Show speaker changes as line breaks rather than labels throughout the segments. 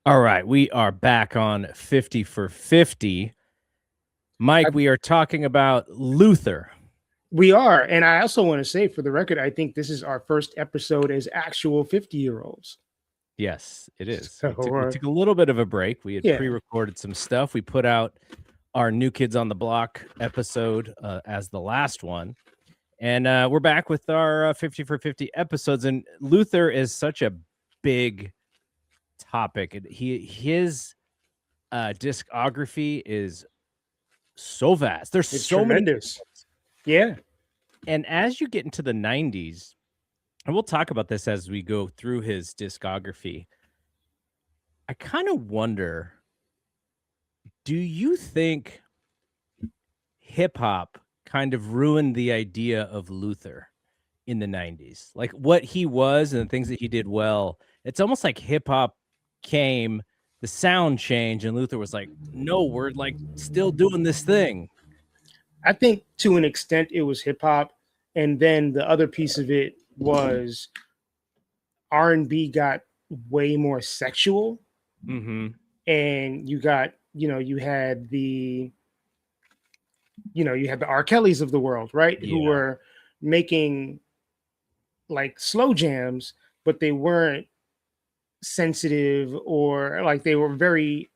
All right, we are back on 50 for 50.
I,
Mike, we are talking about Luther.
we are, and I also want to say, for the record, I think this is our first episode as actual 50-year-olds.
Yes, it is.
So,
We took a little bit of a break. We had
yeah,
pre-recorded some stuff. We put out our New Kids on the Block episode as the last one. And we're back with our 50 for 50 episodes. And Luther is such a big topic. His discography is so vast. There's
it's
so many.
tremendous. Yeah.
And as you get into the 90s, and we'll talk about this as we go through his discography, I kind of wonder, do you think hip hop kind of ruined the idea of Luther in the 90s? Like what he was and the things that he did well. It's almost like hip hop came, the sound changed, and Luther was like, no, we're like still doing this thing.
I think to an extent it was hip hop, and then the other piece of it was R&B got way more sexual,
Mm-hmm.
and you got, you had the R. Kellys of the world, right? Who
Yeah.
were making like slow jams, but they weren't sensitive, or like they were very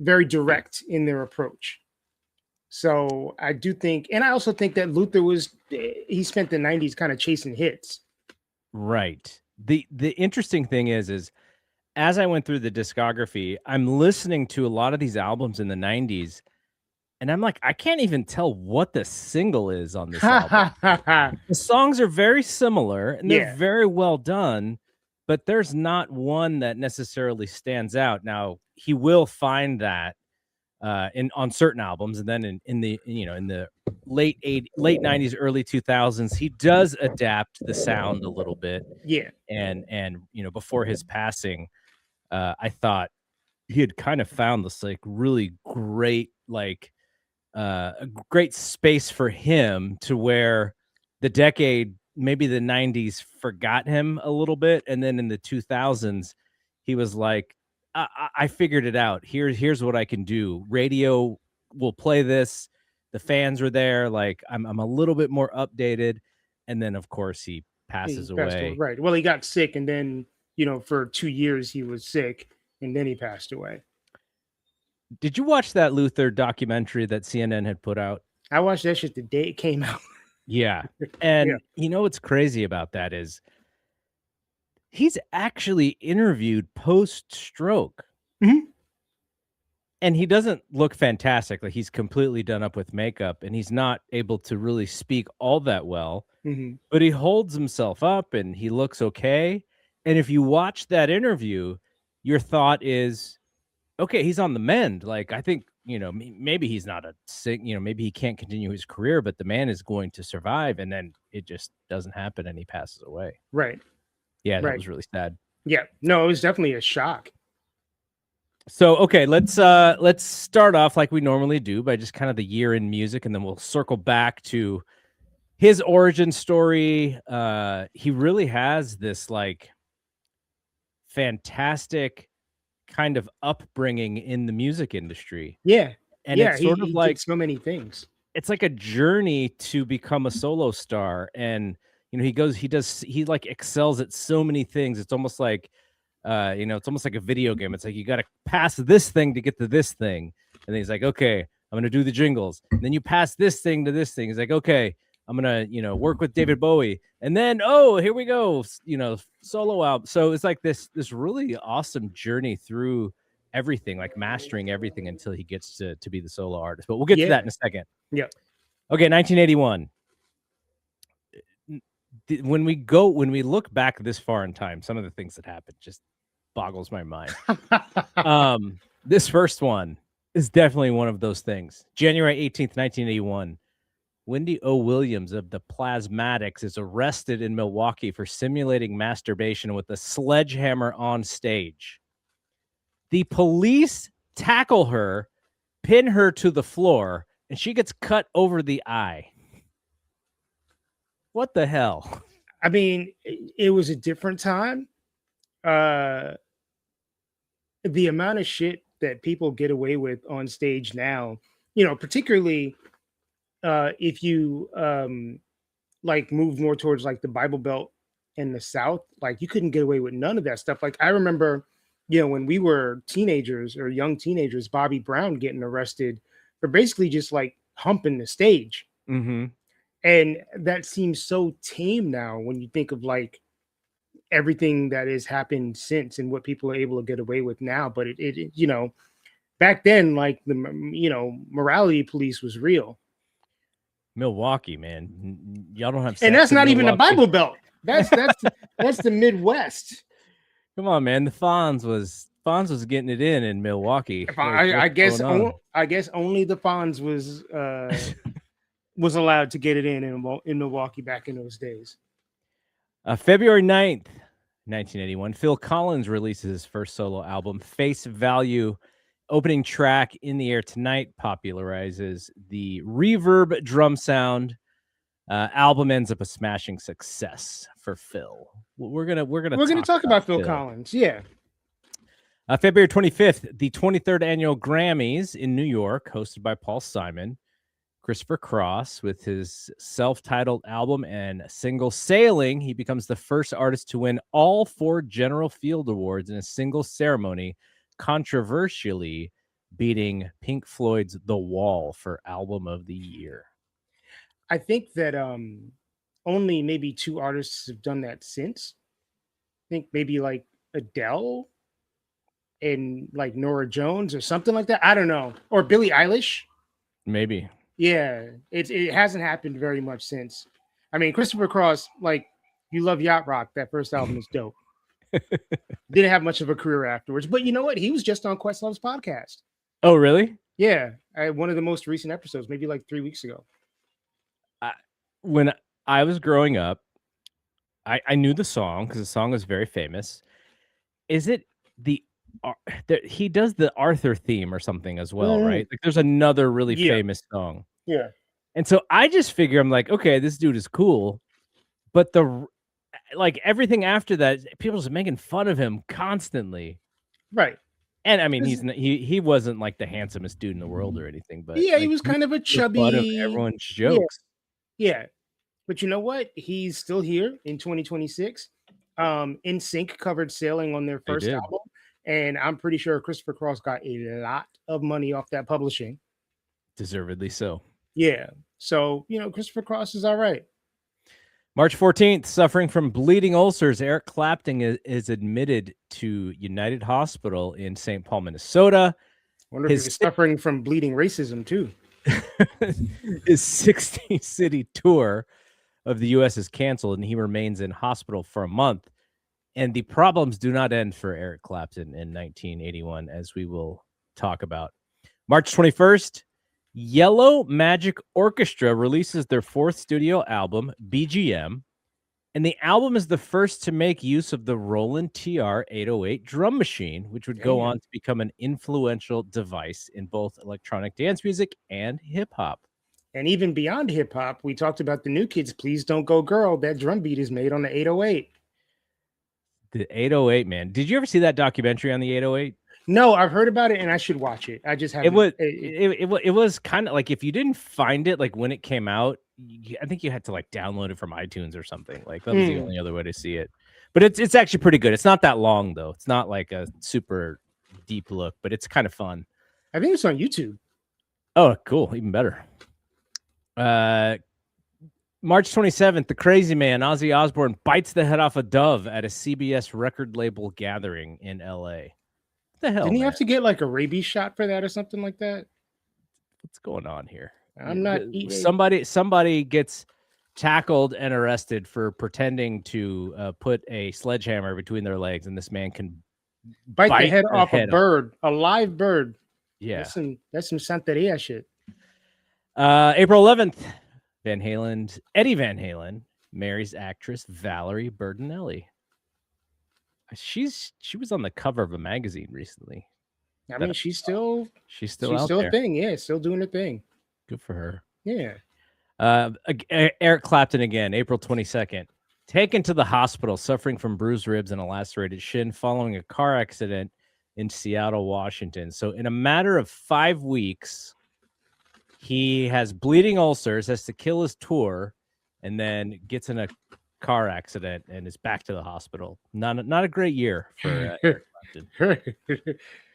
direct in their approach. So I do think, and I also think that Luther he spent the 90s kind of chasing hits.
Right. The interesting thing is as I went through the discography, I'm listening to a lot of these albums in the 90s, and I'm like, I can't even tell what the single is on this album. The songs are very similar and they're
Yeah.
very well done, but there's not one that necessarily stands out. Now, he will find that on certain albums, and then in the late 90s, early 2000s, he does adapt the sound a little bit.
Yeah.
And before his passing, I thought he had kind of found this like really great a great space for him, to where the decade, maybe the 90s, forgot him a little bit, and then in the 2000s he was like, I figured it out. Here's what I can do. Radio will play this. The fans were there. Like I'm a little bit more updated. And then of course he passes
He passed away.
away.
Right. Well, he got sick, and then, for 2 years he was sick, and then he passed away.
Did you watch that Luther documentary that CNN had put out?
I watched that shit the day it came out.
Yeah.
Yeah.
And what's crazy about that is he's actually interviewed post-stroke.
Mhm.
And he doesn't look fantastic. Like he's completely done up with makeup, and he's not able to really speak all that well.
Mm-hmm.
But he holds himself up and he looks okay. And if you watch that interview, your thought is, okay, he's on the mend. Like, I think, maybe he's not maybe he can't continue his career, but the man is going to survive. And then it just doesn't happen and he passes away.
Right.
Yeah, that
Right.
was really sad.
Yeah. No, it was definitely a shock.
So, okay, let's start off like we normally do by just kind of the year in music, and then we'll circle back to his origin story. He really has this like fantastic kind of upbringing in the music industry.
Yeah.
And
Yeah.
it's sort of
He
like,
did so many things.
it's like a journey to become a solo star. And he like excels at so many things. It's almost like it's almost like a video game. It's like you got to pass this thing to get to this thing. And then he's like, okay, I'm going to do the jingles. And then you pass this thing to this thing. He's like, okay, I'm going to, work with David Bowie. And then, oh, here we go, solo album. So it's like this really awesome journey through everything, like mastering everything until he gets to be the solo artist. But we'll get to that in a second.
Yeah.
Okay, 1981. When we look back this far in time, some of the things that happened just boggles my mind. This first one is definitely one of those things. January 18th, 1981. Wendy O. Williams of the Plasmatics is arrested in Milwaukee for simulating masturbation with a sledgehammer on stage. The police tackle her, pin her to the floor, and she gets cut over the eye. What the hell?
I mean, it was a different time. the amount of shit that people get away with on stage now, you know, particularly if you like move more towards like the Bible Belt in the South, like you couldn't get away with none of that stuff. Like I remember, you know, when we were teenagers or young teenagers, Bobby Brown getting arrested for basically just like humping the stage.
Mm-hmm.
And that seems so tame now when you think of like everything that has happened since and what people are able to get away with now. But it you know, back then, like the you know, morality police was real.
Milwaukee, man. Y'all don't have
And
sex
that's
in
not even the
Milwaukee.
Bible Belt. That's the Midwest.
Come on, man. The Fonz was getting it in Milwaukee.
If
Like,
I
what's
guess
going on?
I guess only the Fonz was allowed to get it in Milwaukee back in those days.
February 9th, 1981, Phil Collins releases his first solo album, Face Value. Opening track, In the Air Tonight, popularizes the reverb drum sound. Album ends up a smashing success for Phil. We're gonna
talk about Phil Collins. Yeah.
February 25th, the 23rd annual Grammys in New York, hosted by Paul Simon. Christopher Cross, with his self-titled album and single Sailing, he becomes the first artist to win all 4 General Field Awards in a single ceremony, controversially beating Pink Floyd's The Wall for Album of the Year.
I think that only maybe 2 artists have done that since. I think maybe like Adele and like Nora Jones or something like that. I don't know. Or Billie Eilish.
Maybe.
Yeah, it hasn't happened very much since. I mean, Christopher Cross, like You Love Yacht Rock, that first album is dope. Didn't have much of a career afterwards, but you know what? He was just on Questlove's podcast.
Oh, really?
Yeah, one of the most recent episodes, maybe like 3 weeks ago.
When I was growing up, I knew the song because the song was very famous. Is it he does the Arthur theme or something as well, right? Like there's another really famous song.
Yeah.
And so I just figure, I'm like, okay, this dude is cool, but like everything after that, people just making fun of him constantly.
Right.
And I mean, he wasn't like the handsomest dude in the world or anything, but
yeah,
like,
he was kind of a chubby
butt of everyone's jokes.
Yeah. But you know what? He's still here in 2026. NSYNC covered Sailing on their first album, and I'm pretty sure Christopher Cross got a lot of money off that publishing.
Deservedly so.
Yeah. So, you know, Christopher Cross is all right.
March 14th, suffering from bleeding ulcers, Eric Clapton is admitted to United Hospital in St. Paul, Minnesota.
I wonder if he was suffering from bleeding racism too.
His 60-city tour of the U.S. is canceled, and he remains in hospital for a month. And the problems do not end for Eric Clapton in 1981, as we will talk about. March 21st, Yellow Magic Orchestra releases their 4th studio album, BGM, and the album is the first to make use of the Roland TR 808 drum machine, which would go on to become an influential device in both electronic dance music and hip-hop.
And even beyond hip-hop, we talked about the New Kids, Please Don't Go Girl. That drum beat is made on the 808.
The 808, man. Did you ever see that documentary on the 808?
No, I've heard about it and I should watch it. I just haven't.
It was kind of like, if you didn't find it like when it came out, I think you had to like download it from iTunes or something. Like that was the only other way to see it. But it's actually pretty good. It's not that long though. It's not like a super deep look, but it's kind of fun.
I think it's on YouTube.
Oh, cool. Even better. March 27th, the crazy man, Ozzy Osbourne, bites the head off a dove at a CBS record label gathering in LA. What the hell?
Didn't he have to get like a rabies shot for that or something like that?
What's going on here?
I'm not
somebody gets tackled and arrested for pretending to put a sledgehammer between their legs, and this man can
bite the head off a bird, a live bird.
Yeah,
that's some Santeria shit.
April 11th, Eddie Van Halen marries actress Valerie Bertinelli. She was on the cover of a magazine recently.
I mean, she's still
a
thing. Yeah, still doing her thing.
Good for her.
Yeah.
Eric Clapton again, April 22nd, taken to the hospital suffering from bruised ribs and a lacerated shin following a car accident in Seattle, Washington. So in a matter of 5 weeks, he has bleeding ulcers, has to kill his tour, and then gets in a car accident and is back to the hospital. Not a great year for Eric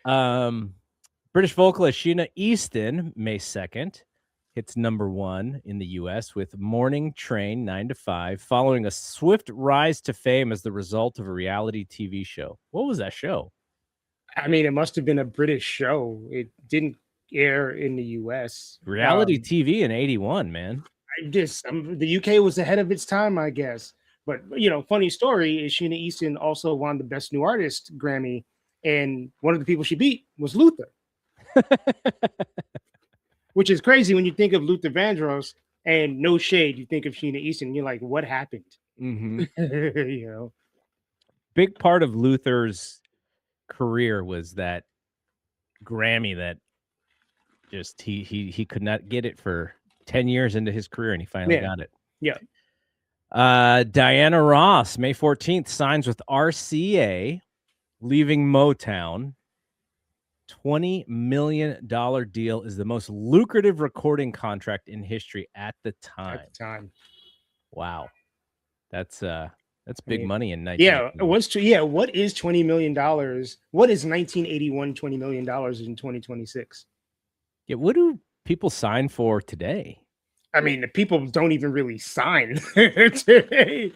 Clapton. British vocalist Sheena Easton, May 2nd, hits #1 in the U.S. with Morning Train 9 to 5, following a swift rise to fame as the result of a reality TV show. What was that show?
I mean, it must have been a British show. It didn't air in the US.
Reality TV in 81, man.
The UK was ahead of its time, I guess. But funny story is Sheena Easton also won the Best New Artist Grammy, and one of the people she beat was Luther, which is crazy when you think of Luther Vandross. And no shade, you think of Sheena Easton, and you're like, what happened?
Mm-hmm. Big part of Luther's career was that Grammy that just he could not get it for 10 years into his career, and he finally got it.
Yeah.
Diana Ross, May 14th, signs with RCA, leaving Motown. $20 million deal is the most lucrative recording contract in history at the time. Wow. That's big money in
1981. What is $20 million? What is 1981 $20 million in 2026?
Yeah, what do people sign for today?
I mean, the people don't even really sign today.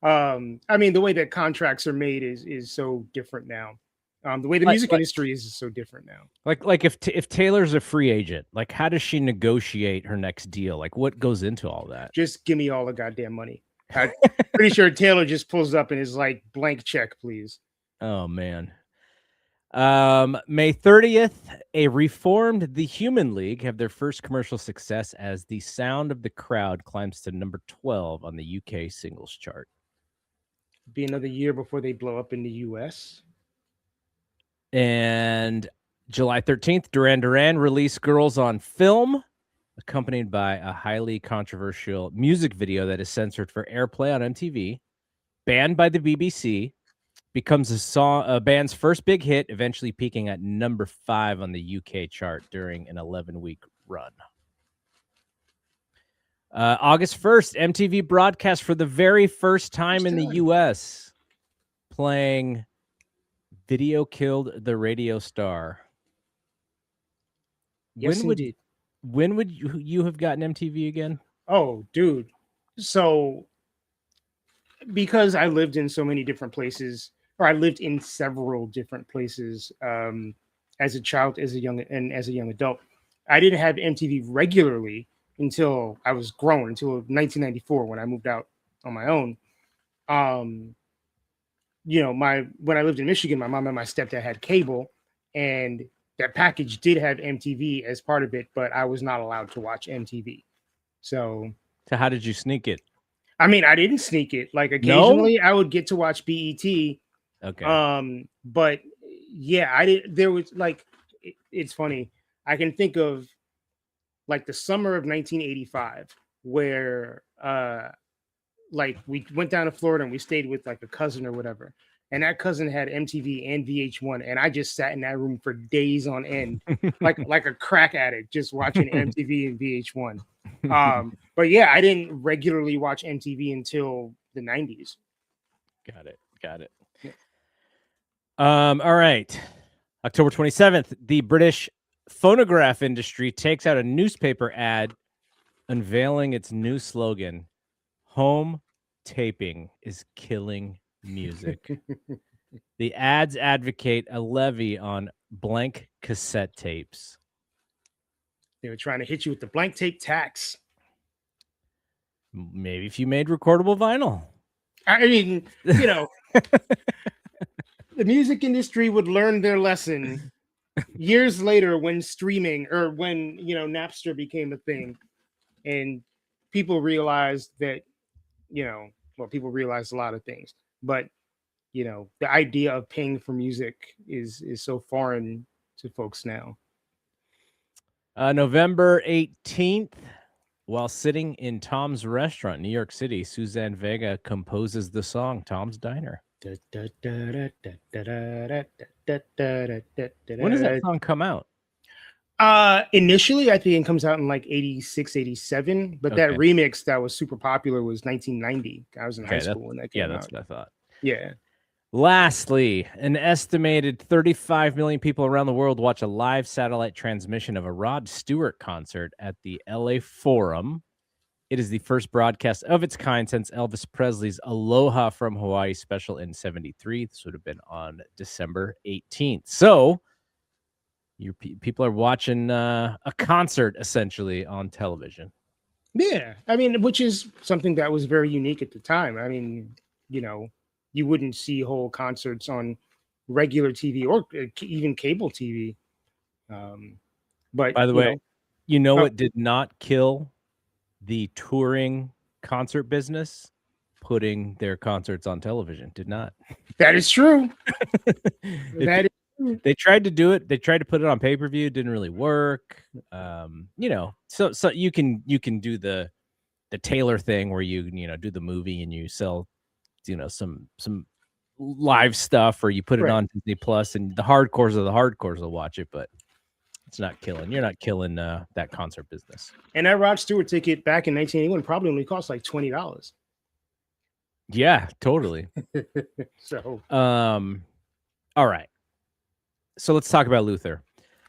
I mean, the way that contracts are made is so different now. The way the music industry is so different now.
Like if Taylor's a free agent, like how does she negotiate her next deal? Like what goes into all that?
Just give me all the goddamn money. I'm pretty sure Taylor just pulls up and is like, blank check, please.
Oh man. May 30th, a reformed The Human League have their first commercial success as The Sound of the Crowd climbs to #12 on the UK singles chart.
Be another year before they blow up in the US.
And July 13th, Duran Duran released Girls on Film, accompanied by a highly controversial music video that is censored for airplay on MTV, banned by the BBC, becomes a band's first big hit, eventually peaking at #5 on the UK chart during an 11-week run. August 1st, MTV broadcast for the very first time in the US, playing Video Killed the Radio Star.
Yes, indeed.
When would you have gotten MTV again?
Oh, dude. So, because I lived in so many different places, or I lived in several different places as a child, as a young adult, I didn't have MTV regularly until I was grown, until 1994 when I moved out on my own. When I lived in Michigan, my mom and my stepdad had cable, and that package did have MTV as part of it, but I was not allowed to watch MTV. So
how did you sneak it?
I mean, I didn't sneak it. Like occasionally I would get to watch BET.
Okay.
But yeah, I did. There was like, it's funny. I can think of like the summer of 1985 where like we went down to Florida and we stayed with like a cousin or whatever. And that cousin had MTV and VH1, and I just sat in that room for days on end, like a crack addict, just watching MTV and VH1. But yeah, I didn't regularly watch MTV until the 90s.
Got it. Yeah. All right. October 27th, the British phonograph industry takes out a newspaper ad unveiling its new slogan: "Home taping is killing music." The ads advocate a levy on blank cassette tapes.
They were trying to hit you with the blank tape tax.
Maybe if you made recordable vinyl.
I mean, the music industry would learn their lesson years later when streaming, or when Napster became a thing, and people realized that people realized a lot of things, but the idea of paying for music is so foreign to folks now.
November 18th, while sitting in Tom's restaurant in New York City, Suzanne Vega composes the song Tom's Diner. When does that song come out?
Initially, I think it comes out in like 86, 87, but that
Okay.
remix that was super popular was 1990. I was in high
Okay,
school when that came
that's
out.
what I thought.
Yeah.
Lastly, an estimated 35 million people around the world watch a live satellite transmission of a Rod Stewart concert at the LA Forum. It is the first broadcast of its kind since Elvis Presley's Aloha from Hawaii special in 73. This would have been on December 18th. So, people are watching a concert essentially on television.
Yeah. I mean, which is something that was very unique at the time. I mean, you wouldn't see whole concerts on regular TV or even cable TV. Um, but,
By the way, you know
oh,
what did not kill the touring concert business? Putting their concerts on television did not.
that is true.
If
That is true.
they tried to do it, they tried to put it on pay-per-view, it didn't really work. So you can do the Taylor thing where you do the movie and you sell some live stuff, or you put it
Right.
on Disney Plus, and the hardcores will watch it, but it's not killing. You're not killing that concert business.
And that Rod Stewart ticket back in 1981 probably only cost like $20.
Yeah, totally.
So,
all right. So let's talk about Luther.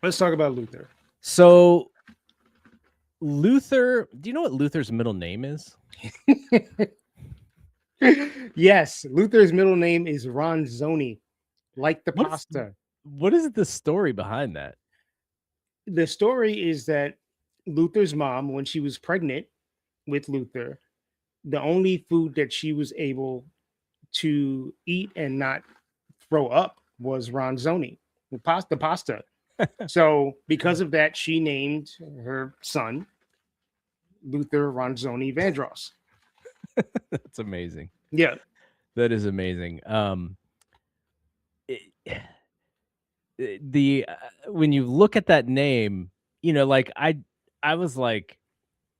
let's talk about Luther.
So Luther, do you know what Luther's middle name is?
Yes, Luther's middle name is Ronzoni, like the pasta.
What is the story behind that?
The story is that Luther's mom, when she was pregnant with Luther, the only food that she was able to eat and not throw up was Ronzoni, the pasta. So, because of that, she named her son Luther Ronzoni Vandross.
That's amazing.
Yeah.
That is amazing. When you look at that name, like I was like,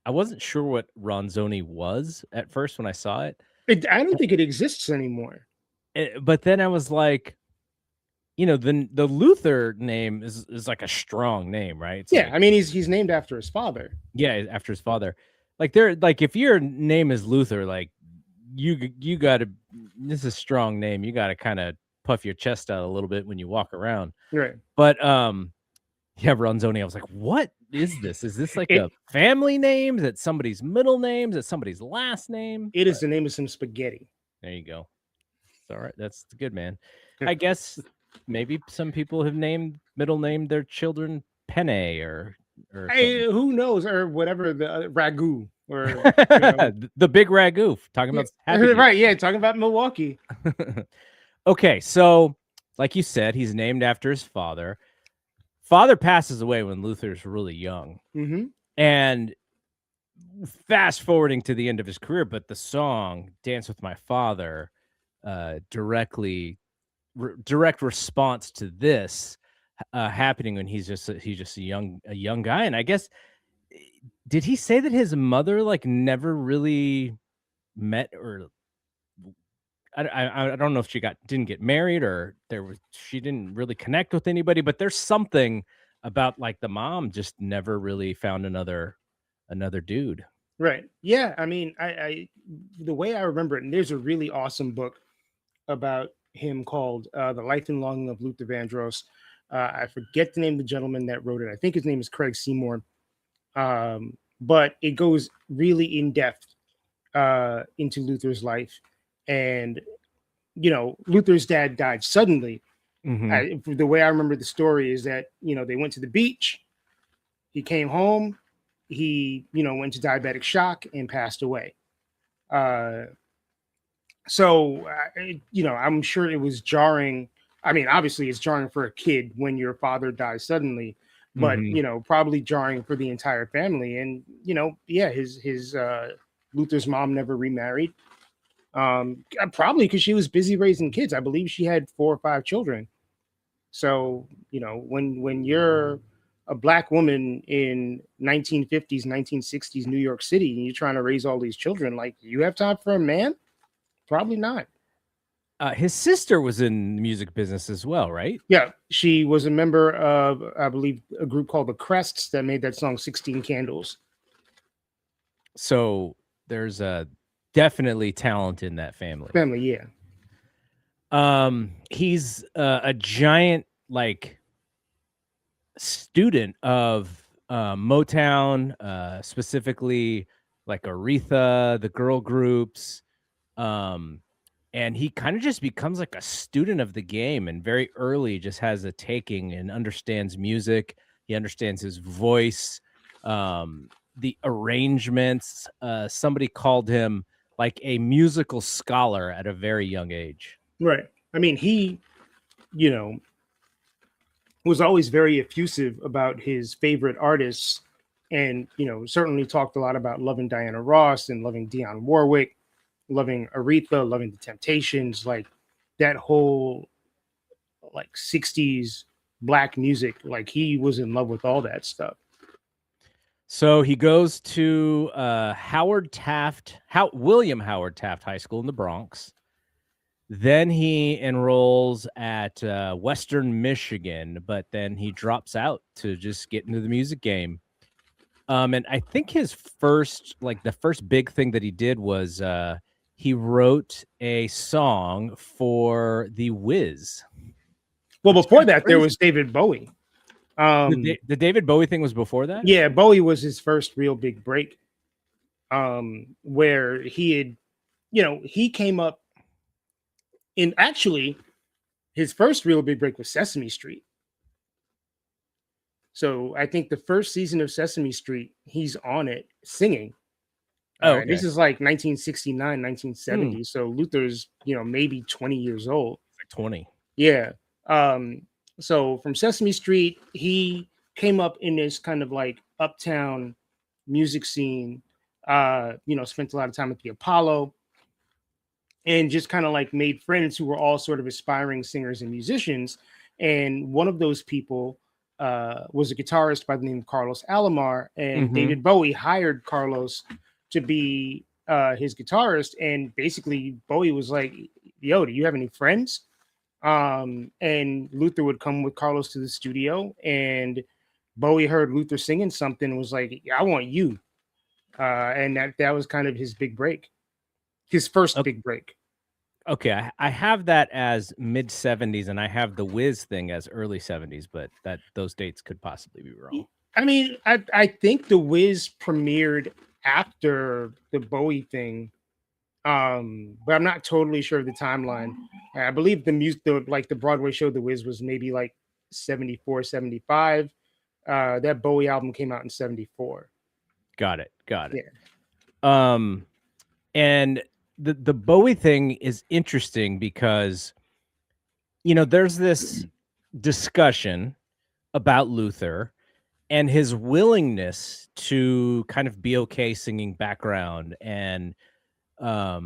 I wasn't sure what Ronzoni was at first when I saw it.
I don't think it exists anymore.
But then I was like, the Luther name is like a strong name, right? It's
Yeah,
like,
I mean he's named after his father.
yeah, after his father. Like if your name is Luther, like you gotta, this is a strong name. You gotta kind of puff your chest out a little bit when you walk around.
Right.
But yeah, Ronzoni, I was like, what is this? Is this like a family name? Is it somebody's middle name? Is it somebody's last name?
It is the name of some spaghetti.
There you go. It's all right. That's good, man. I guess maybe some people have middle named their children Penne or
Who knows, or whatever, the ragu or
the big ragu. Talking about happy
right? Yeah, talking about Milwaukee.
Okay, so like you said, he's named after his father. Father passes away when Luther's really young, and fast forwarding to the end of his career, but the song "Dance with My Father" direct response to this happening when he's just a young guy. And I guess, did he say that his mother like never really met, or I don't know if she didn't get married, or she didn't really connect with anybody, but there's something about like the mom just never really found another dude.
Right. Yeah. I mean, I the way I remember it, and there's a really awesome book about him called "The Life and Longing of Luther Vandross." I forget the name of the gentleman that wrote it. I think his name is Craig Seymour. But it goes really in depth into Luther's life, and Luther's dad died suddenly. The way I remember the story is that they went to the beach. He came home. He went to diabetic shock and passed away. So I'm sure it was jarring. I mean, obviously it's jarring for a kid when your father dies suddenly, but probably jarring for the entire family. And his Luther's mom never remarried. Probably because she was busy raising kids. I believe she had 4 or 5 children. So when you're a black woman in 1950s, 1960s New York City, and you're trying to raise all these children, like, you have time for a man? Probably not.
His sister was in the music business as well, right?
Yeah, she was a member of, I believe, a group called the Crests that made that song 16 Candles.
So there's a definitely talent in that family.
Family, yeah.
He's a giant like student of Motown, specifically like Aretha, the girl groups. Um, and he kind of just becomes like a student of the game and very early just has a taking and understands music. He understands his voice, the arrangements. Somebody called him like a musical scholar at a very young age.
Right. I mean, he, you know, was always very effusive about his favorite artists and, certainly talked a lot about loving Diana Ross and loving Dionne Warwick, loving Aretha, loving the Temptations, like that whole like 60s black music. Like he was in love with all that stuff.
So he goes to William Howard Taft High School in the Bronx. Then he enrolls at Western Michigan, but then he drops out to just get into the music game. And I think his the first big thing that he did was he wrote a song for The Wiz.
Well,
It's
before
kind of
that, there
crazy.
was David Bowie.
The David Bowie thing was before that?
Yeah, Bowie was his first real big break. Where he had, he came up in actually his first real big break was Sesame Street. So I think the first season of Sesame Street, he's on it singing.
Oh, okay.
This is like 1969, 1970.
Hmm.
So Luther's, maybe 20 years old.
Like 20.
Yeah. So from Sesame Street, he came up in this kind of like uptown music scene, spent a lot of time at the Apollo and just kind of like made friends who were all sort of aspiring singers and musicians. And one of those people was a guitarist by the name of Carlos Alomar, and David Bowie hired Carlos to be his guitarist. And basically, Bowie was like, "Yo, do you have any friends?" And Luther would come with Carlos to the studio, and Bowie heard Luther singing something and was like, "I want you," and that was kind of his big break, his first big break.
Okay, I have that as mid 70s, and I have the Wiz thing as early 70s, but those dates could possibly be wrong.
I mean, I think the Wiz premiered after the Bowie thing, but I'm not totally sure of the timeline. I believe the Broadway show The Wiz was maybe like 74, 75. That Bowie album came out in 74.
Got it.
Yeah.
And the Bowie thing is interesting because there's this discussion about Luther and his willingness to kind of be okay singing background. And I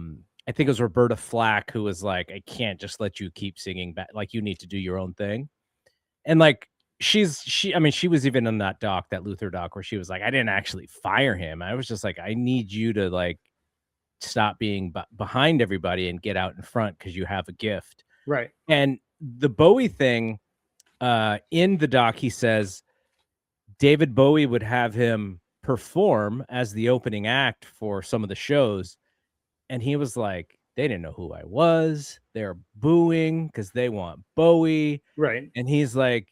think it was Roberta Flack who was like, I can't just let you keep singing back, like you need to do your own thing. And like she was even in that Luther doc, where she was like, I didn't actually fire him. I was just like, I need you to like stop being behind everybody and get out in front because you have a gift.
Right.
And the Bowie thing, in the doc, he says David Bowie would have him perform as the opening act for some of the shows. And he was like, they didn't know who I was. They're booing because they want Bowie.
Right.
And he's like,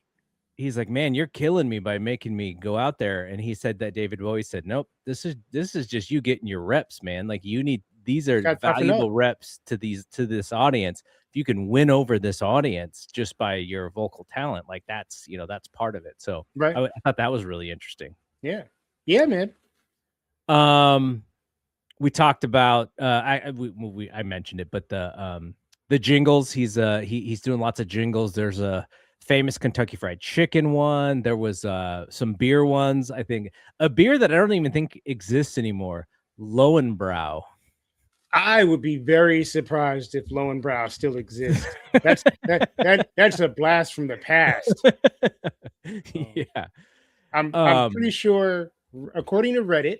man, you're killing me by making me go out there. And he said that David Bowie said, nope, this is just you getting your reps, man. Like these are valuable reps to this audience. If you can win over this audience just by your vocal talent, like that's part of it. So
right.
I thought that was really interesting.
Yeah. Yeah, man.
We talked about I mentioned it, but the jingles, he's doing lots of jingles. There's a famous Kentucky Fried Chicken one. There was some beer ones. I think a beer that I don't even think exists anymore, Lowenbrow.
I would be very surprised if Lowenbrow still exists. That's a blast from the past.
Yeah.
I'm pretty sure, according to Reddit,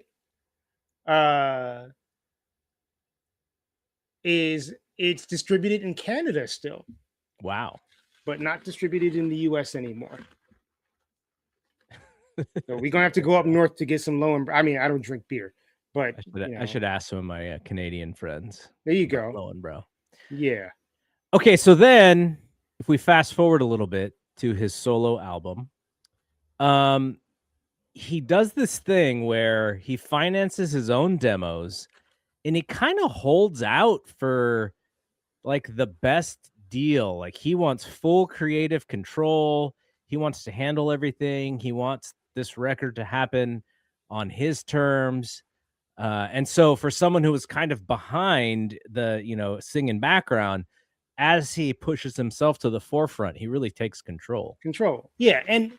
is It's distributed in Canada still,
Wow.
but not distributed in the US anymore. So we're gonna have to go up north to get some low and I mean, I don't drink beer, but
I should ask some of my Canadian friends
there you
about
go.
Lowenbrow.
Yeah.
Okay, so then if we fast forward a little bit to his solo album, he does this thing where he finances his own demos and he kind of holds out for like the best deal. Like he wants full creative control. He wants to handle everything. He wants this record to happen on his terms. And so for someone who was kind of behind the, singing background, as he pushes himself to the forefront, he really takes control.
Control. Yeah. And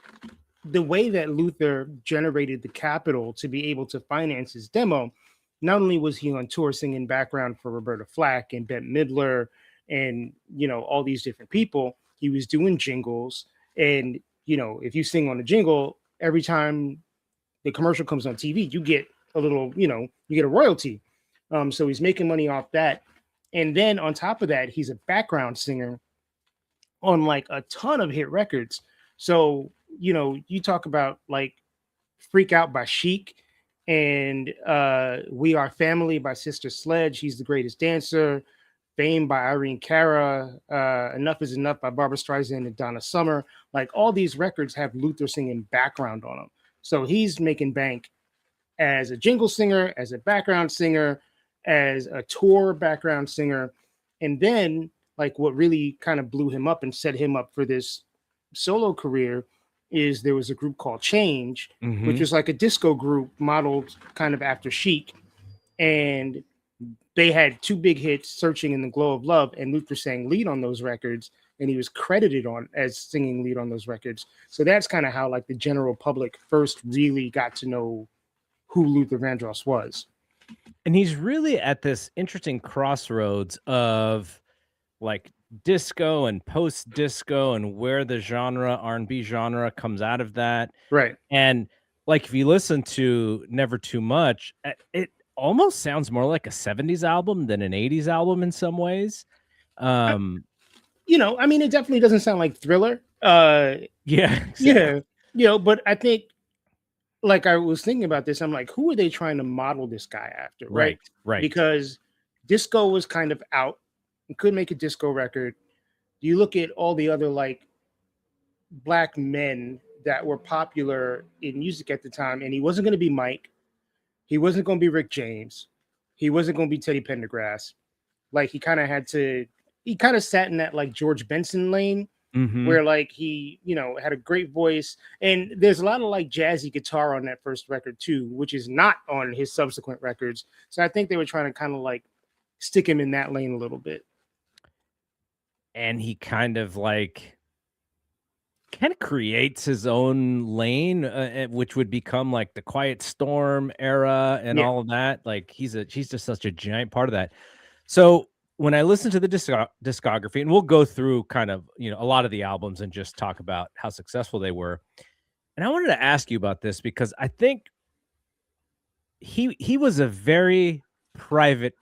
the way that Luther generated the capital to be able to finance his demo, not only was he on tour singing background for Roberta Flack and Bette Midler and, all these different people, he was doing jingles. And, if you sing on a jingle, every time the commercial comes on TV, you get a little, you get a royalty. So he's making money off that. And then on top of that, he's a background singer on like a ton of hit records. So, you talk about like Freak Out by Chic and We Are Family by Sister Sledge. He's the Greatest Dancer. Fame by Irene Cara. Enough is Enough by Barbara Streisand and Donna Summer. Like all these records have Luther singing background on them. So he's making bank as a jingle singer, as a background singer, as a tour background singer. And then, like, what really kind of blew him up and set him up for this solo career is there was a group called Change, which was like a disco group modeled kind of after Chic. And they had two big hits, Searching and The Glow of Love, and Luther sang lead on those records, and he was credited on as singing lead on those records. So that's kind of how like the general public first really got to know who Luther Vandross was.
And he's really at this interesting crossroads of like disco and post disco and where the R&B genre comes out of that.
Right.
And like if you listen to Never Too Much, it almost sounds more like a 70s album than an 80s album in some ways.
I mean, it definitely doesn't sound like Thriller. Yeah.
Exactly.
Yeah. But I think like I was thinking about this, I'm like, who are they trying to model this guy after? Right. Because disco was kind of out. You could make a disco record. You look at all the other like black men that were popular in music at the time, and he wasn't going to be Mike. He wasn't going to be Rick James. He wasn't going to be Teddy Pendergrass. Like he kind of sat in that like George Benson lane where like he, had a great voice. And there's a lot of like jazzy guitar on that first record too, which is not on his subsequent records. So I think they were trying to kind of like stick him in that lane a little bit.
And he kind of creates his own lane, which would become like the Quiet Storm era and all of that. Like he's just such a giant part of that. So when I listen to the discography, and we'll go through kind of, a lot of the albums and just talk about how successful they were. And I wanted to ask you about this because I think he was a very private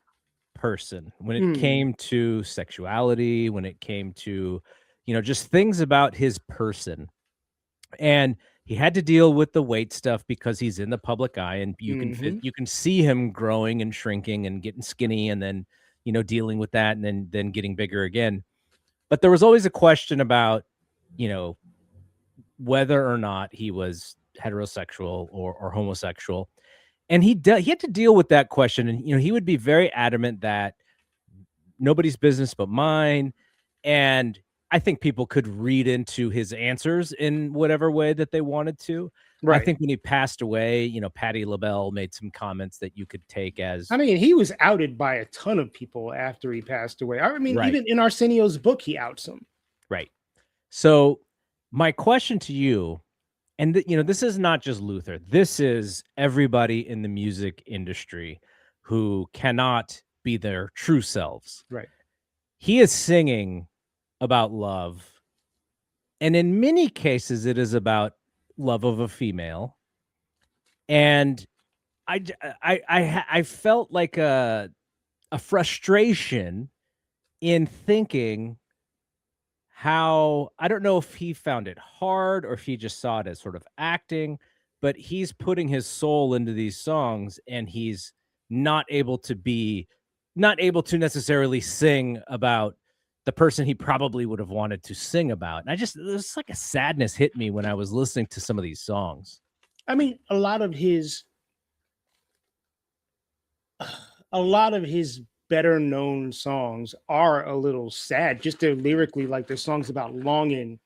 person when it came to sexuality, when it came to, just things about his person. And he had to deal with the weight stuff because he's in the public eye, and you can see him growing and shrinking and getting skinny, and then, dealing with that and then getting bigger again. But there was always a question about, whether or not he was heterosexual or homosexual. And he had to deal with that question. And, he would be very adamant that nobody's business but mine. And I think people could read into his answers in whatever way that they wanted to. Right. I think when he passed away, Patti LaBelle made some comments that you could take as...
I mean, he was outed by a ton of people after he passed away. I mean, even in Arsenio's book, he outs him.
Right. So my question to you, and this is not just Luther, this is everybody in the music industry who cannot be their true selves.
Right.
He is singing about love, and in many cases it is about love of a female. And I felt like a frustration in thinking how I don't know if he found it hard or if he just saw it as sort of acting, but he's putting his soul into these songs and he's not able to be not able to necessarily sing about the person he probably would have wanted to sing about. And I just there's like a sadness hit me when I was listening to some of these songs.
I mean, a lot of his better known songs are a little sad. Just they're lyrically like they're songs about longing,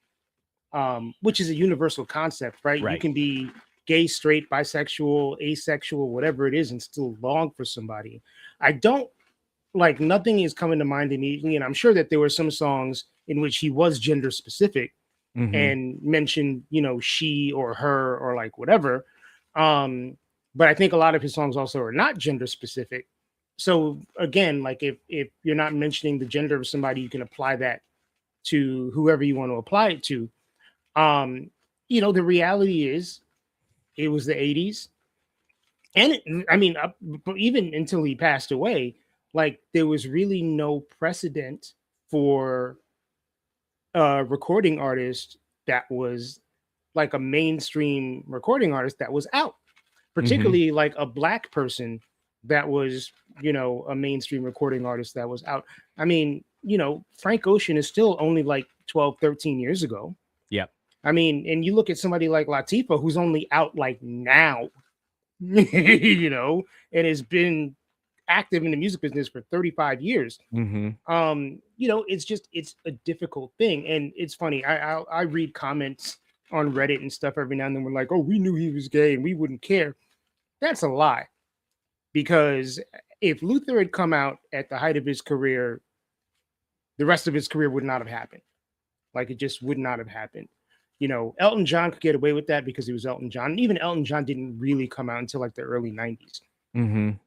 which is a universal concept, right? You
Right.
can be gay, straight, bisexual, asexual, whatever it is, and still long for somebody. I don't like nothing is coming to mind immediately, and I'm sure that there were some songs in which he was gender specific
Mhm.
and mentioned, she or her or like whatever. But I think a lot of his songs also are not gender specific. So again, like if you're not mentioning the gender of somebody, you can apply that to whoever you want to apply it to. Um, the reality is it was the 80s. And I mean, even until he passed away, like there was really no precedent for a recording artist that was like a mainstream recording artist that was out,
Mhm.
particularly like a black person that was, a mainstream recording artist that was out. I mean, Frank Ocean is still only like 12, 13 years ago.
Yep.
I mean, and you look at somebody like Latifah, who's only out like now, and has been active in the music business for 35 years.
Mhm.
It's a difficult thing. And it's funny, I read comments on Reddit and stuff every now and then. We're like, oh, we knew he was gay and we wouldn't care. That's a lie. Because if Luther had come out at the height of his career, the rest of his career would not have happened. Like it just would not have happened. Elton John could get away with that because he was Elton John. And even Elton John didn't really come out until like the early 90s.
Mhm.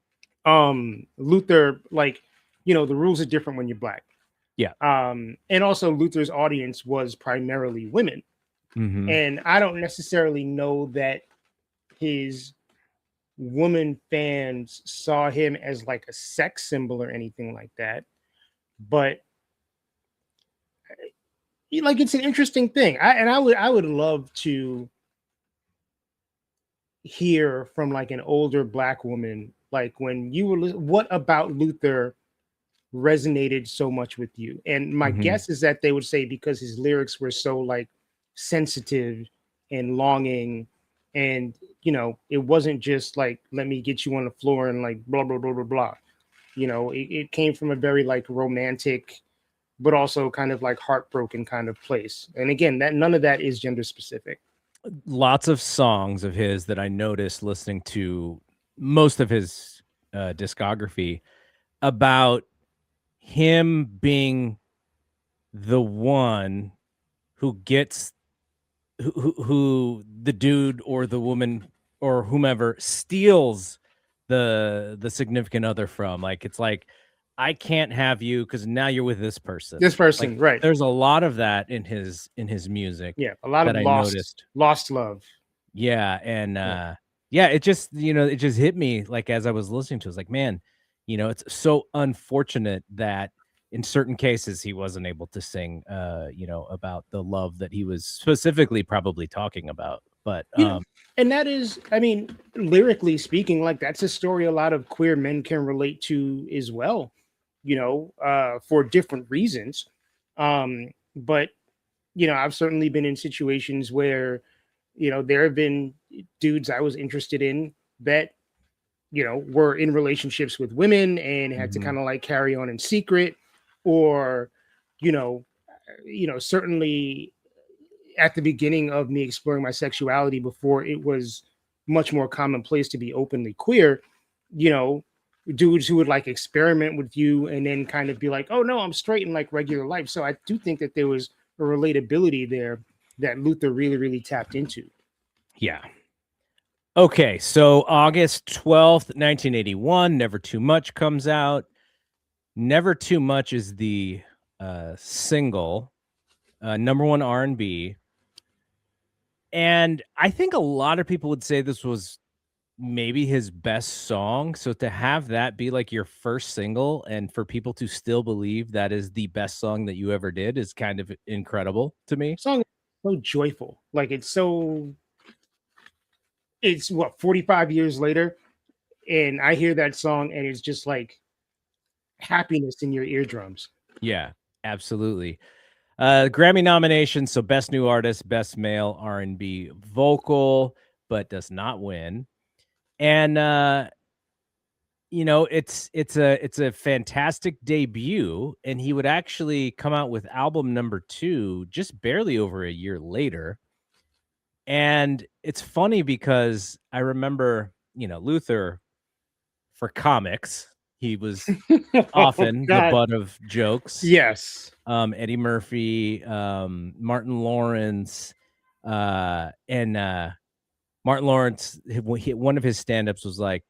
Luther, like, the rules are different when you're black.
Yeah.
And also Luther's audience was primarily women.
Mhm.
And I don't necessarily know that his woman fans saw him as like a sex symbol or anything like that. But like it's an interesting thing. I would love to hear from like an older black woman, like when you were what about Luther resonated so much with you? And my
Mhm.
guess is that they would say because his lyrics were so like sensitive and longing, and it wasn't just like let me get you on the floor and like blah blah blah blah blah. It came from a very like romantic but also kind of like heartbroken kind of place. And again, that none of that is gender specific.
Lots of songs of his that I noticed listening to most of his discography about him being the one who gets who the dude or the woman or whomever steals the significant other from. Like it's like I can't have you because now you're with this person.
This
Like
person, right?
there's a lot of that in his music
Yeah, a lot of
that I noticed.
lost love.
Yeah, and,
Yeah.
yeah, it just it just hit me, like, as I was listening to it, I was like, "Man, it's so unfortunate that in certain cases he wasn't able to sing, about the love that he was specifically probably talking about." But,
You know, and that is, I mean, lyrically speaking, like that's a story a lot of queer men can relate to as well, for different reasons. But I've certainly been in situations where, there have been dudes I was interested in that, were in relationships with women and had to
Mhm,
kind of like carry on in secret, or, you know, certainly at the beginning of me exploring my sexuality before it was much more commonplace to be openly queer, you know, dudes who would like experiment with you and then kind of be like, oh no, I'm straight in like regular life. So I do think that there was a relatability there that Luther really, really tapped into.
yeah. Okay, so August 12th, 1981, Never Too Much comes out. Never Too Much is the, single, number 1 R&B, and I think a lot of people would say this was maybe his best song. So to have that be like your first single and for people to still believe that is the best song that you ever did is kind of incredible to me.
Song is so joyful. Like it's what 45 years later, and I hear that song and it's just like happiness in your eardrums.
Yeah, absolutely. Grammy nominations, so best new artist, best male R&B vocal, but does not win. And it's a fantastic debut, and he would actually come out with album number 2 just barely over a year later. And it's funny because I remember, Luther for comics, he was
Oh
often the
God.
butt of jokes.
Yes.
Eddie Murphy, Martin Lawrence, and Martin Lawrence, one of his stand-ups was like,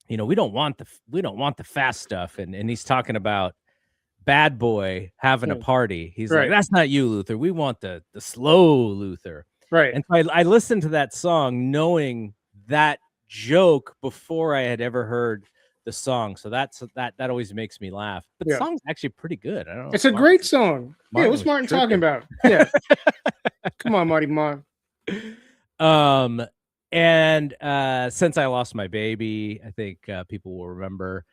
we don't want the fast stuff, and he's talking about Bad Boy having a
Right.
party. He's like,
Right.
that's not you, Luther. We want the slow Luther.
Right.
And so I listened to that song knowing that joke before I had ever heard the song. So that always makes me laugh. But the
Yeah.
song's actually pretty good. I don't know if
It's a great song. Yeah,
Martin
what's
was
Martin talking
tripping.
about? Yeah. Come on, Marty Marr.
Um, and Since I Lost My Baby, I think people will remember.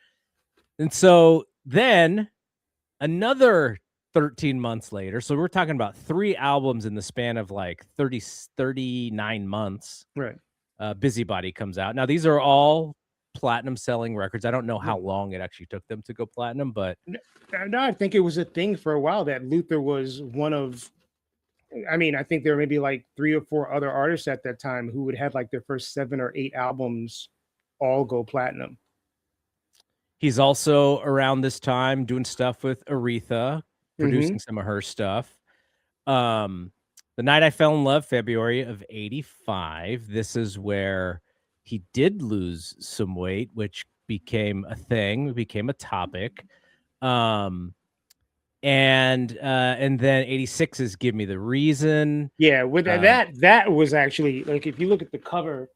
And so then another 13 months later, so we're talking about 3 albums in the span of like 39 months.
Right.
Busybody comes out. Now these are all platinum selling records. I don't know
Yeah.
how long it actually took them to go platinum, but
No, I think it was a thing for a while that Luther was one of. I mean, I think there were maybe like 3 or 4 other artists at that time who would have like their first 7 or 8 albums all go platinum.
he's also around this time doing stuff with Aretha,
Hmm.
producing some of her stuff. Um, The Night I Fell in Love, February of '85. This is where he did lose some weight, which became a thing, became a topic. And then '86 is Give Me the Reason.
Yeah, with
Uh,
that was actually like if you look at the cover,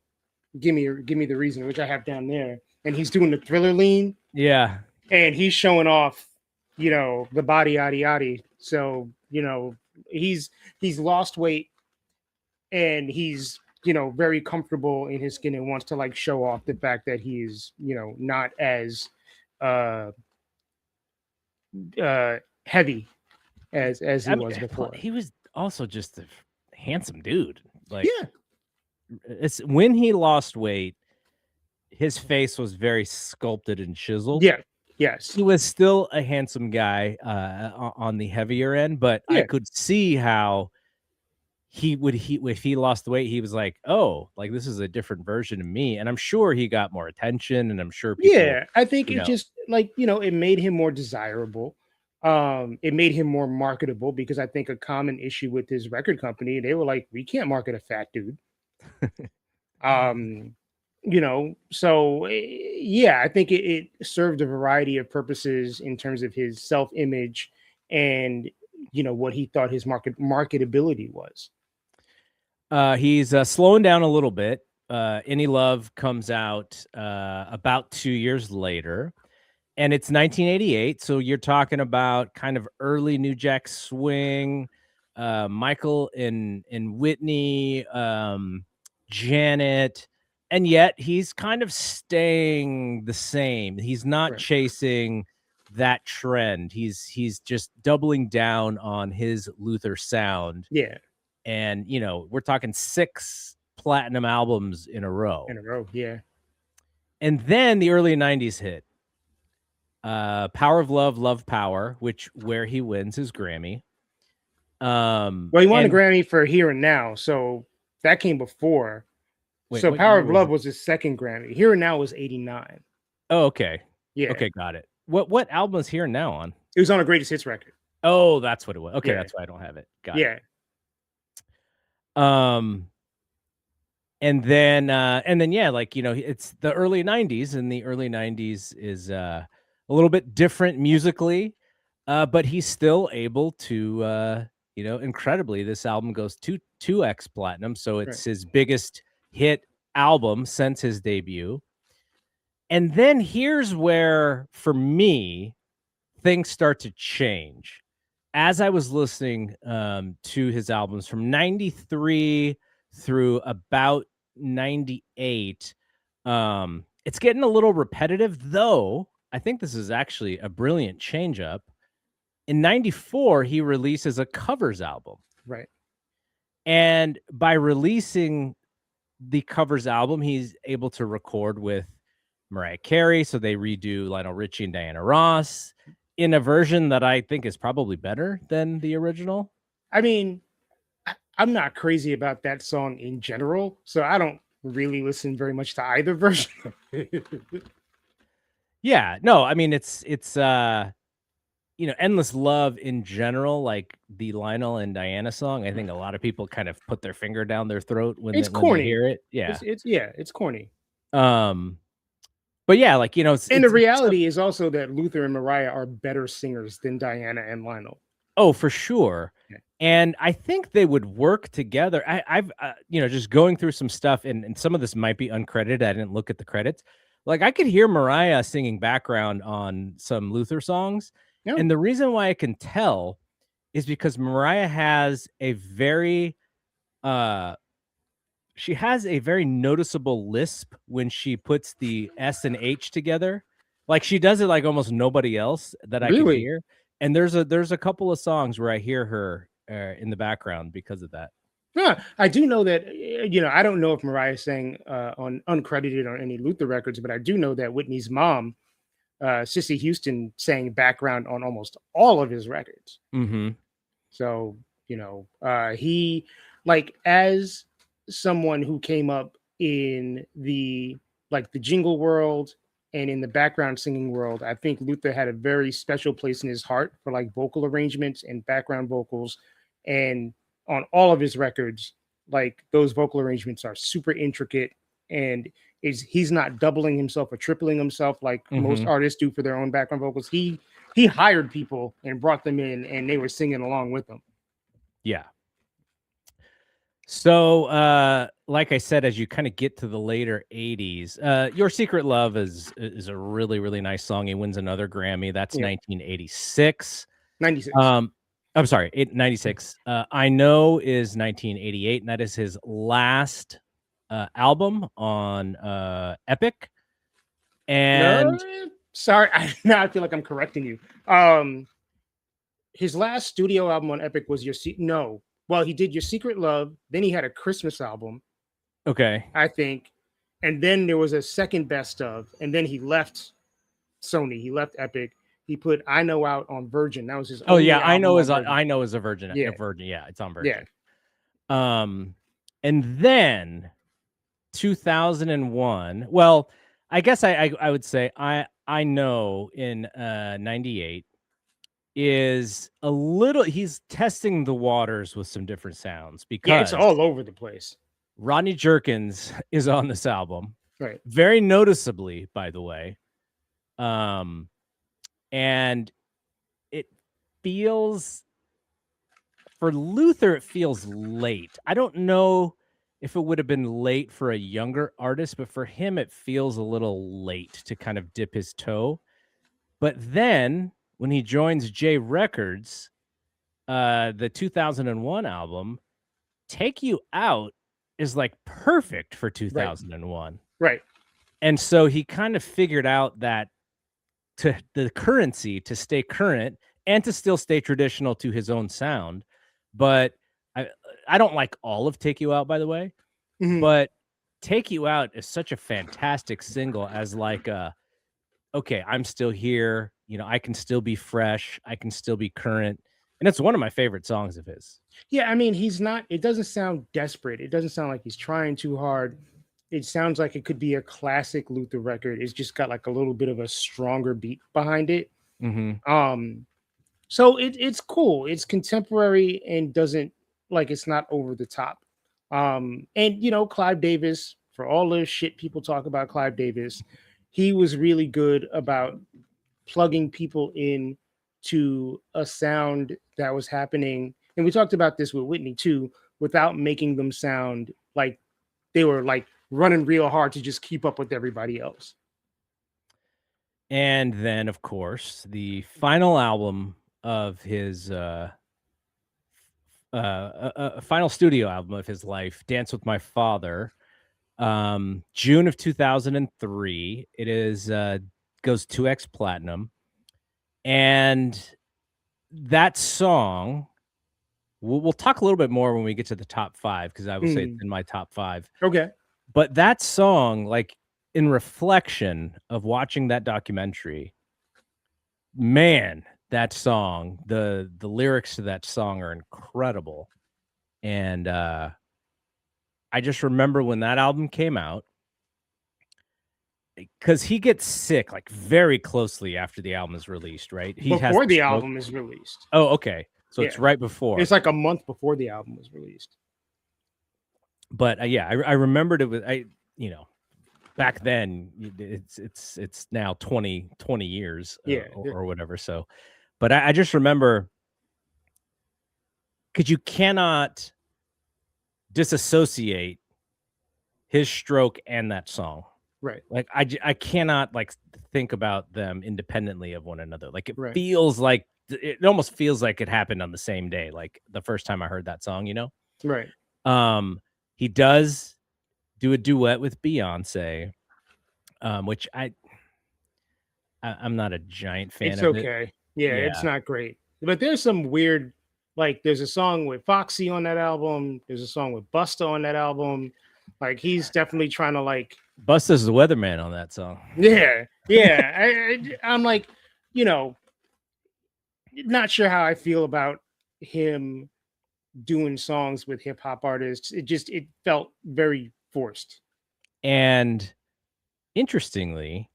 give me the reason, which I have down there, and he's doing the Thriller lean,
yeah,
and he's showing off, the body yaddy yaddy. So he's lost weight, and he's very comfortable in his skin and wants to like show off the fact that he's not as uh heavy as he
I mean,
was before.
he was also just a handsome dude. Like,
Yeah.
it's when he lost weight, his face was very sculpted and chiseled.
Yeah. Yes.
He was still a handsome guy, on the heavier end, but I
Yeah.
could see how he if he lost weight, he was like, "Oh, like, this is a different version of me," and I'm sure he got more attention, and I'm sure people,
Yeah, I think
you
it
know
just like, it made him more desirable. It made him more marketable because I think a common issue with his record company, they were like, we can't market a fat dude. Um, so yeah, I think it served a variety of purposes in terms of his self-image and what he thought his marketability was.
He's slowing down a little bit. Any Love comes out about 2 years later, and it's 1988, so you're talking about kind of early New Jack Swing, Michael and Whitney, Janet, and yet he's kind of staying the same. He's not
Right.
chasing that trend. He's just doubling down on his Luther sound,
Yeah,
and we're talking 6 platinum albums in a row.
in a row. Yeah.
And then the early 90s hit. Power of Love, Love Power, where he wins his Grammy.
Well, he won a
And
Grammy for Here and Now, so that came before.
wait,
So
what
Power
year
of
was
Love
it?
was his second Grammy. Here and Now was 89.
Oh, okay.
Yeah.
Okay, got it. What album is Here and Now on?
It was on a greatest hits record.
Oh, that's what it was. Okay,
Yeah.
that's why I don't have it. Got it.
Yeah.
Um, and then yeah, like, it's the early 90s, and the early 90s is a little bit different musically, but he's still able to incredibly, this album goes 2x platinum, so
Right.
it's his biggest hit album since his debut. And then here's where, for me, things start to change. As I was listening to his albums from 93 through about 98, it's getting a little repetitive, though I think this is actually a brilliant change up. In 94, he releases a covers album.
Right.
And by releasing the covers album, he's able to record with Mariah Carey. So they redo Lionel Richie and Diana Ross in a version that I think is probably better than the original.
I mean, I'm not crazy about that song in general, so I don't really listen very much to either version.
Yeah, no, I mean it's Endless Love in general, like the Lionel and Diana song. I think a lot of people kind of put their finger down their throat when
It's
when they
corny.
hear it. Yeah.
It's corny.
But yeah, like
And the reality is also that Luther and Mariah are better singers than Diana and Lionel.
Oh, for sure.
Yeah.
And I think they would work together. I've just going through some stuff, and some of this might be uncredited. I didn't look at the credits. Like I could hear Mariah singing background on some Luther songs.
Yeah.
And the reason why I can tell is because Mariah has a very noticeable lisp when she puts the S and H together. Like she does it like almost nobody else that I could hear. And there's a couple of songs where I hear her in the background because of that.
Yeah, I do know that, I don't know if Mariah sang on uncredited on any Luther records, but I do know that Whitney's mom, Cissy Houston, sang background on almost all of his records.
Mm-hmm.
So, he, like, as someone who came up in the jingle world and in the background singing world, I think Luther had a very special place in his heart for like vocal arrangements and background vocals. And on all of his records, like those vocal arrangements are super intricate, and he's not doubling himself or tripling himself like most artists do for their own background vocals. He hired people and brought them in, and they were singing along with them.
Yeah. So, like I said, as you kind of get to the later 80s, Your Secret Love is a really, really nice song. He wins another Grammy. That's 1986.
96.
I'm sorry, 96. I Know is 1988, and that is his last album on Epic. And
sorry, now I feel like I'm correcting you. His last studio album on Epic was Well, he did Your Secret Love, then he had a Christmas album.
Okay.
I think. And then there was a second best of, and then he left Sony. He left Epic. He put I Know out on Virgin. That was his
I Know is a Virgin.
Yeah.
A Virgin. Yeah, it's on Virgin.
Yeah.
And then 2001. Well, I guess I would say I Know in 98 is a little, he's testing the waters with some different sounds because
it's all over the place.
Rodney Jerkins is on this album,
right?
Very noticeably, by the way. And it feels, for Luther, it feels late. I don't know if it would have been late for a younger artist, but for him, it feels a little late to kind of dip his toe. But then when he joins J Records, the 2001 album, Take You Out, is like perfect for 2001.
Right.
And so he kind of figured out that to the currency to stay current and to still stay traditional to his own sound. But I don't like all of Take You Out, by the way, but Take You Out is such a fantastic single as like okay, I'm still here. I can still be fresh. I can still be current. And it's one of my favorite songs of his.
Yeah, I mean, it doesn't sound desperate. It doesn't sound like he's trying too hard. It sounds like it could be a classic Luther record. It's just got like a little bit of a stronger beat behind it. So it's cool. It's contemporary and doesn't, like, it's not over the top. And Clive Davis, for all the shit people talk about Clive Davis, he was really good about plugging people in to a sound that was happening. And we talked about this with Whitney too, without making them sound like they were like running real hard to just keep up with everybody else.
And then, of course, the final album of his final studio album of his life, Dance with My Father, June of 2003. It is goes 2x platinum. And that song, we'll talk a little bit more when we get to the top 5, because I will say it's in my top 5.
Okay.
But that song, like, in reflection of watching that documentary, man, that song, the lyrics to that song are incredible. And I just remember when that album came out, because he gets sick like very closely after the album is released, right? He has
Before the album is released.
Oh, okay. So
Yeah.
it's right before.
It's like a month before the album was released.
But yeah, I remembered it was, back then, it's now 20 years or whatever. So, but I just remember, because you cannot disassociate his stroke and that song.
Right.
Like I cannot like think about them independently of one another. Like it
Right.
feels like, it almost feels like it happened on the same day. Like the first time I heard that song,
Right.
He does do a duet with Beyonce, which I'm not a giant fan
It's
of
okay.
it.
Yeah, it's not great. But there's some weird, like there's a song with Foxy on that album. There's a song with Busta on that album. Like he's definitely trying to like
Busta's the weatherman on that song.
Yeah. I'm like, not sure how I feel about him doing songs with hip hop artists. It felt very forced.
And interestingly,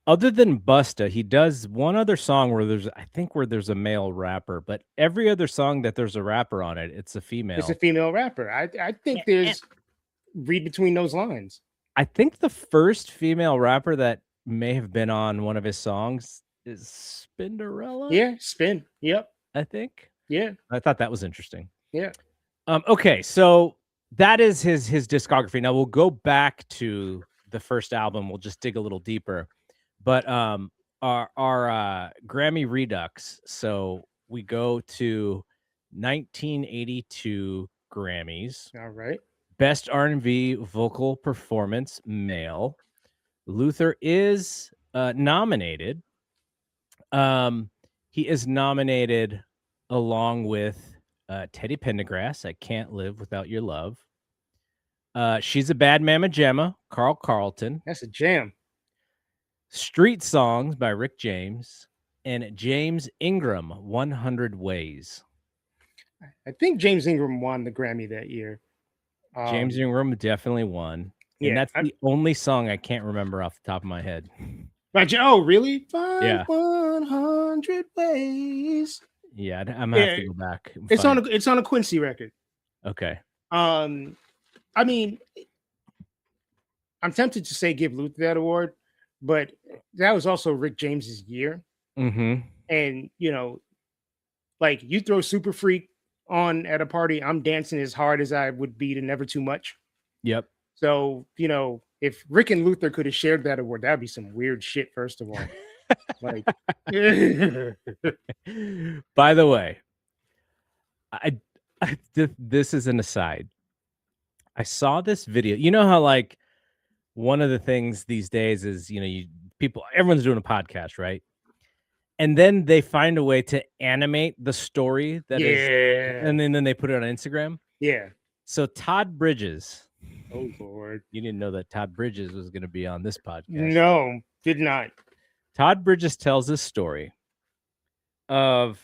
other than Busta, he does one other song where there's a male rapper, but every other song that there's a rapper on it, it's a female.
It's a female rapper. I think there's read between those lines.
I think the first female rapper that may have been on one of his songs is Spinderella.
Yeah, Spin. Yep.
I think.
Yeah.
I thought that was interesting.
Yeah.
Okay, so that is his discography. Now we'll go back to the first album. We'll just dig a little deeper. But our Grammy Redux. So we go to 1982 Grammys.
All right.
Best R&B vocal performance, male. Luther is nominated. He is nominated along with Teddy Pendergrass, I Can't Live Without Your Love. She's a Bad Mama Jamma, Carl Carlton.
That's a jam.
Street Songs by Rick James. And James Ingram, 100 Ways.
I think James Ingram won the Grammy that year.
James Ingram definitely won. And that's the only song I can't remember off the top of my head.
Oh, really?
Yeah.
100 Ways.
Yeah, I'm gonna have to go back.
It's on a Quincy record.
Okay.
I mean, I'm tempted to say give Luther that award, but that was also Rick James's year.
Mm-hmm.
And like you throw Super Freak on at a party, I'm dancing as hard as I would be to Never Too Much.
Yep.
So, if Rick and Luther could have shared that award, that'd be some weird shit, first of all. Like,
by the way, this is an aside. I saw this video. You know how like one of the things these days is, everyone's doing a podcast, right? And then they find a way to animate the story that is, and then they put it on Instagram.
Yeah.
So Todd Bridges.
Oh Lord.
You didn't know that Todd Bridges was going to be on this podcast.
No, did not.
Todd Bridges tells this story of,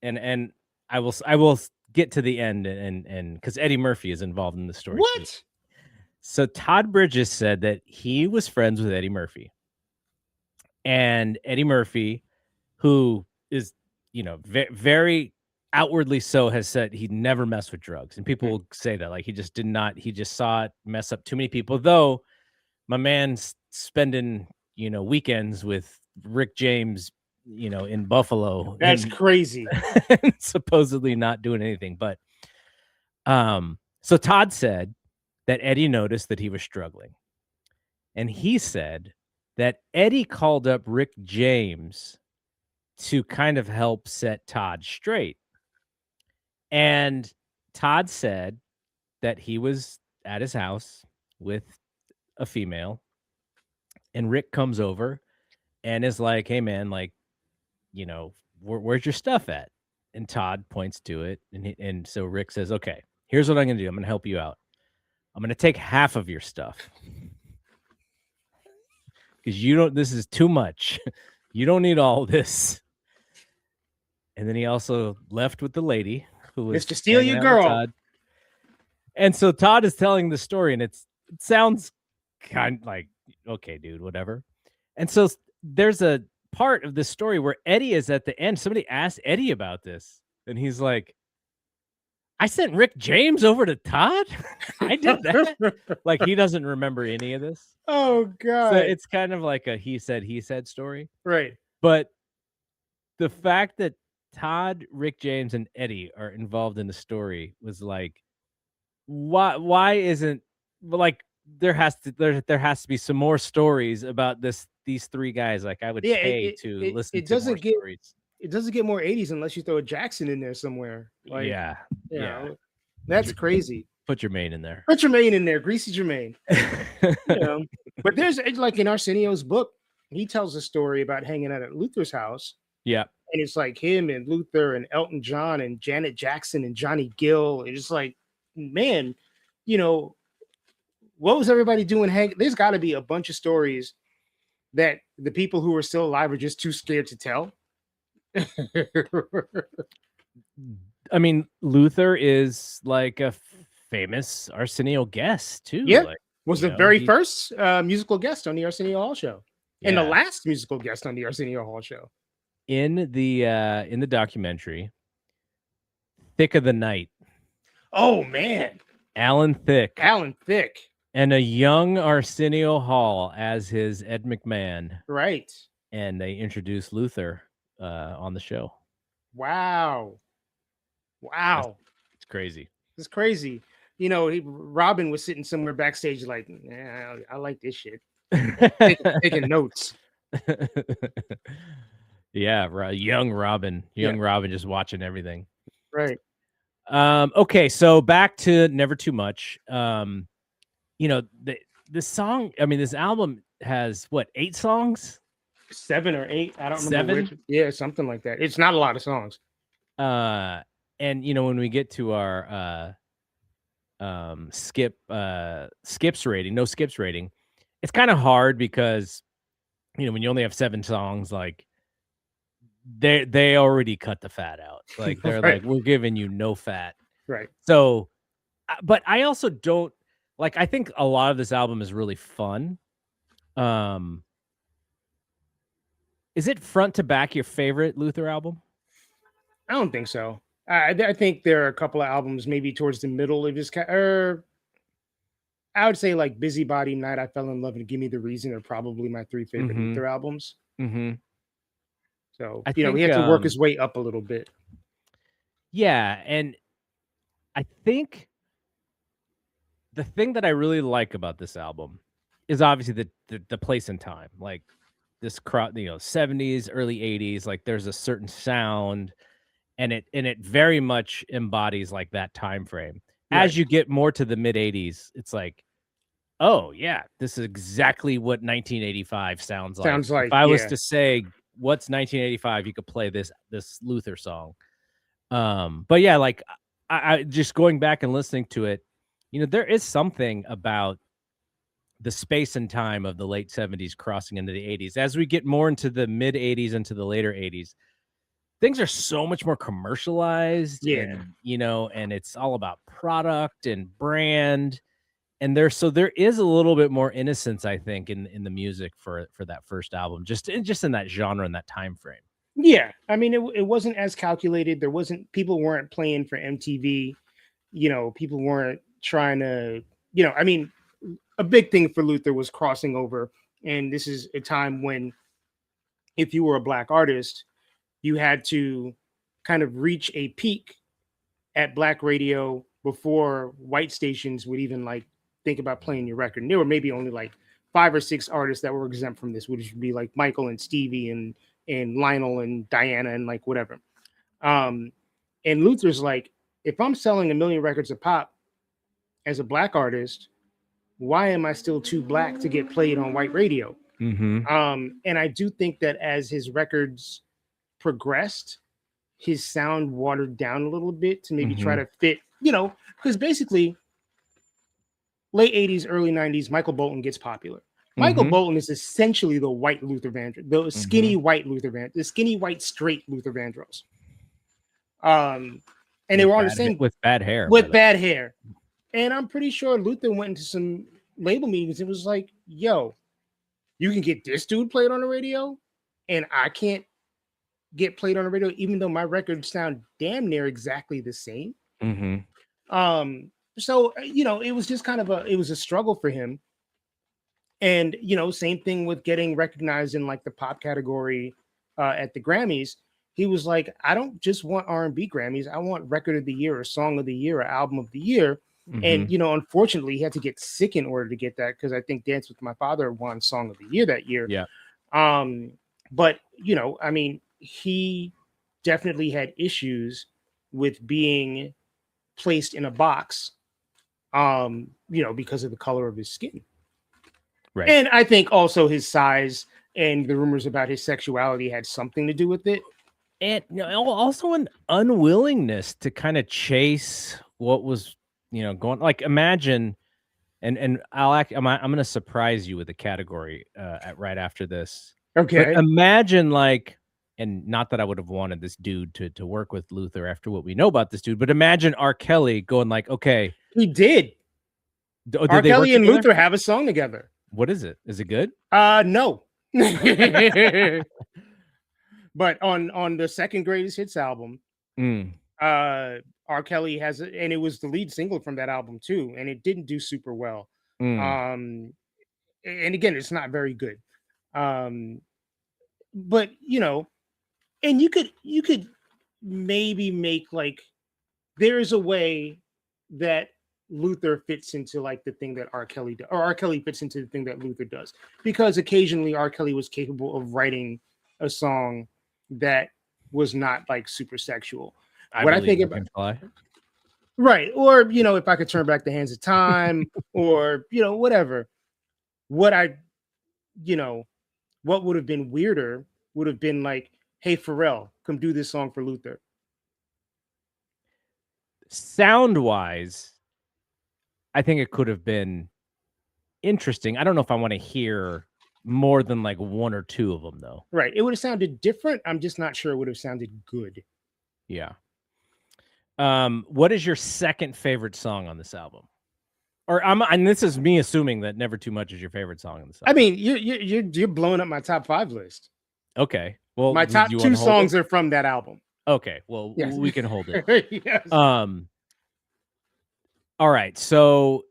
and I will get to the end and because Eddie Murphy is involved in the story.
What?
Too. So Todd Bridges said that he was friends with Eddie Murphy. And Eddie Murphy, who is, very outwardly so, has said he'd never mess with drugs. And people will say that, like, he just saw it mess up too many people. Though my man's spending, weekends with Rick James, in Buffalo.
That's crazy.
And supposedly not doing anything. But so Todd said that Eddie noticed that he was struggling. And he said that Eddie called up Rick James to kind of help set Todd straight. And Todd said that he was at his house with a female, and Rick comes over and is like, "Hey man, like, you know, where's your stuff at?" And Todd points to it, and so Rick says, "Okay, here's what I'm gonna do. I'm gonna help you out. I'm gonna take half of your stuff because you don't. This is too much. You don't need all this." And then he also left with the lady who was
Mr. Steal
hanging
Your
out with
Girl.
Todd. And so Todd is telling the story, and it sounds kind of like, okay, dude, whatever. And so there's a part of this story where Eddie is at the end. Somebody asked Eddie about this, and he's like, "I sent Rick James over to Todd. I did that." Like, he doesn't remember any of this.
Oh God.
So it's kind of like a he said story.
Right.
But the fact that Todd, Rick James, and Eddie are involved in the story was like, why isn't, like, there has to be some more stories about these three guys. Like, I would
Yeah,
pay to listen to more stories.
it doesn't get more 80s unless you throw a Jackson in there somewhere. Like,
Yeah,
you
yeah.
know, that's crazy.
Put Jermaine in there.
Put Jermaine in there, Greasy Jermaine. You know, but there's like in Arsenio's book, he tells a story about hanging out at Luther's house.
Yeah.
And it's like him and Luther and Elton John and Janet Jackson and Johnny Gill. It's just like, man, you know, what was everybody doing? There's got to be a bunch of stories that the people who are still alive are just too scared to tell.
I mean, Luther is like a famous Arsenio guest too.
Yeah,
like,
was the very first musical guest on the Arsenio Hall show, and the last musical guest on the Arsenio Hall show.
In the documentary, Thick of the Night.
Oh man,
Alan Thicke,
and
a young Arsenio Hall as his Ed McMahon.
Right.
And they introduced Luther on the show.
Wow.
It's crazy.
It's crazy. You know, Robin was sitting somewhere backstage like, yeah, I like this shit. taking notes.
Yeah, young Robin just watching everything.
Right.
Okay, so back to Never Too Much. You know, the song, I mean, this album has what, 8 songs?
7 or 8. I don't remember. 7? Yeah, something like that. It's not a lot of songs.
And you know, when we get to our skips rating, it's kind of hard because, you know, when you only have 7 songs, like they already cut the fat out. Like, they're
right.
Like, we're giving you no fat.
Right.
So, but I also don't like, I think a lot of this album is really fun. Is it front to back your favorite Luther album?
I don't think so. I think there are a couple of albums maybe towards the middle of his I would say like Busybody, Night I Fell in Love, and Give Me the Reason are probably my 3 favorite Luther albums. So, you know, he had to work his way up a little bit.
Yeah, and I think the thing that I really like about this album is obviously the place and time. Like, this crowd, you know, 70s, early 80s, like there's a certain sound, and it very much embodies like that time frame. Right. As you get more to the mid 80s, it's like, oh yeah, this is exactly what 1985 sounds like. If I was to say what's 1985, you could play this Luther song. But yeah, like I just going back and listening to it, you know, there is something about the space and time of the late 70s crossing into the 80s. As we get more into the mid 80s into the later 80s, things are so much more commercialized. And, you know, and it's all about product and brand. And there is a little bit more innocence, I think, in the music for that first album, just in that genre and that time frame.
Yeah, I mean, it wasn't as calculated. People weren't playing for MTV. You know, people weren't trying to, you know, I mean, a big thing for Luther was crossing over. And this is a time when, if you were a Black artist, you had to kind of reach a peak at Black radio before white stations would even like think about playing your record. And there were maybe only like 5 or 6 artists that were exempt from this, which would be like Michael and Stevie and Lionel and Diana and like whatever. And Luther's like, if I'm selling 1 million records of pop as a black artist, why am I still too black to get played on white radio?
Mm-hmm.
And I do think that as his records progressed, his sound watered down a little bit to maybe try to fit, because basically late 80s, early 90s, Michael Bolton gets popular. Michael Bolton is essentially the white Luther Vandross, the skinny white Luther Vandross, the skinny white straight Luther Vandross. And they were on the same
with bad hair.
With bad hair. And I'm pretty sure Luther went into some label meetings and was like, yo, you can get this dude played on the radio and I can't get played on the radio, even though my records sound damn near exactly the same. So, it was just kind of it was a struggle for him. And, same thing with getting recognized in like the pop category at the Grammys. He was like, I don't just want R&B Grammys. I want record of the year or song of the year or album of the year. And, unfortunately, he had to get sick in order to get that, because I think Dance with My Father won Song of the Year that year.
Yeah.
But, I mean, he definitely had issues with being placed in a box, because of the color of his skin.
Right.
And I think also his size and the rumors about his sexuality had something to do with it.
And also an unwillingness to kind of chase what was, going, like, imagine, and I'm going to surprise you with a category right after this.
Okay.
But imagine, like, and not that I would have wanted this dude to work with Luther after what we know about this dude, but imagine R. Kelly going like, okay.
He did. R. Kelly and Luther have a song together.
What is it? Is it good?
No. But on the second greatest hits album, R. Kelly has it, and it was the lead single from that album too, and it didn't do super well. And again, it's not very good. But and you could maybe make like, there is a way that Luther fits into like the thing that R. Kelly does, or R. Kelly fits into the thing that Luther does, because occasionally R. Kelly was capable of writing a song that was not like super sexual. What I think about, right, or if I could turn back the hands of time, or whatever. What would have been weirder would have been like, hey, Pharrell, come do this song for Luther.
Sound wise, I think it could have been interesting. I don't know if I want to hear more than like one or two of them, though.
Right. It would have sounded different. I'm just not sure it would have sounded good.
Yeah. What is your second favorite song on this album? And this is me assuming that Never Too Much is your favorite song on this album.
I mean, you're blowing up my top 5 list.
Okay. Well,
my top 2 songs are from that album.
Okay. Well, yes. We can hold
it. Yes.
All right. So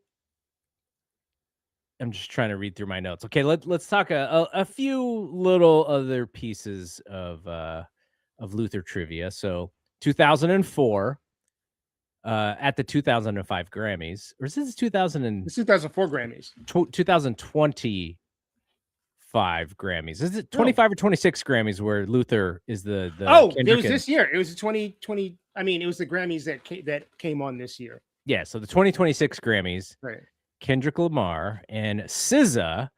I'm just trying to read through my notes. Okay, let's talk a few little other pieces of Luther trivia. So 2004, at the 2005 Grammys, or is this
2004 Grammys?
2025 Grammys. Is it 25 or 26 Grammys where Luther is the
it was this year. It was 2020. I mean, it was the Grammys that came on this year.
Yeah, so the 2026 Grammys.
Right.
Kendrick Lamar and SZA,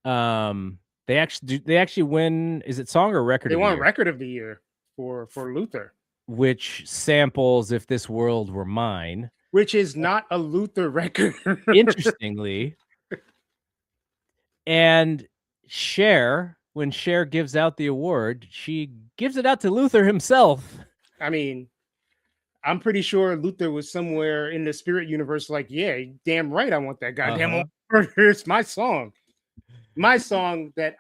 they actually win. Is it song or record?
They won record of the year for Luther,
which samples "If This World Were Mine,"
which is not a Luther record,
interestingly. And Cher, when Cher gives out the award, she gives it out to Luther himself.
I mean, I'm pretty sure Luther was somewhere in the spirit universe like, yeah, damn right, I want that goddamn award. It's my song. My song that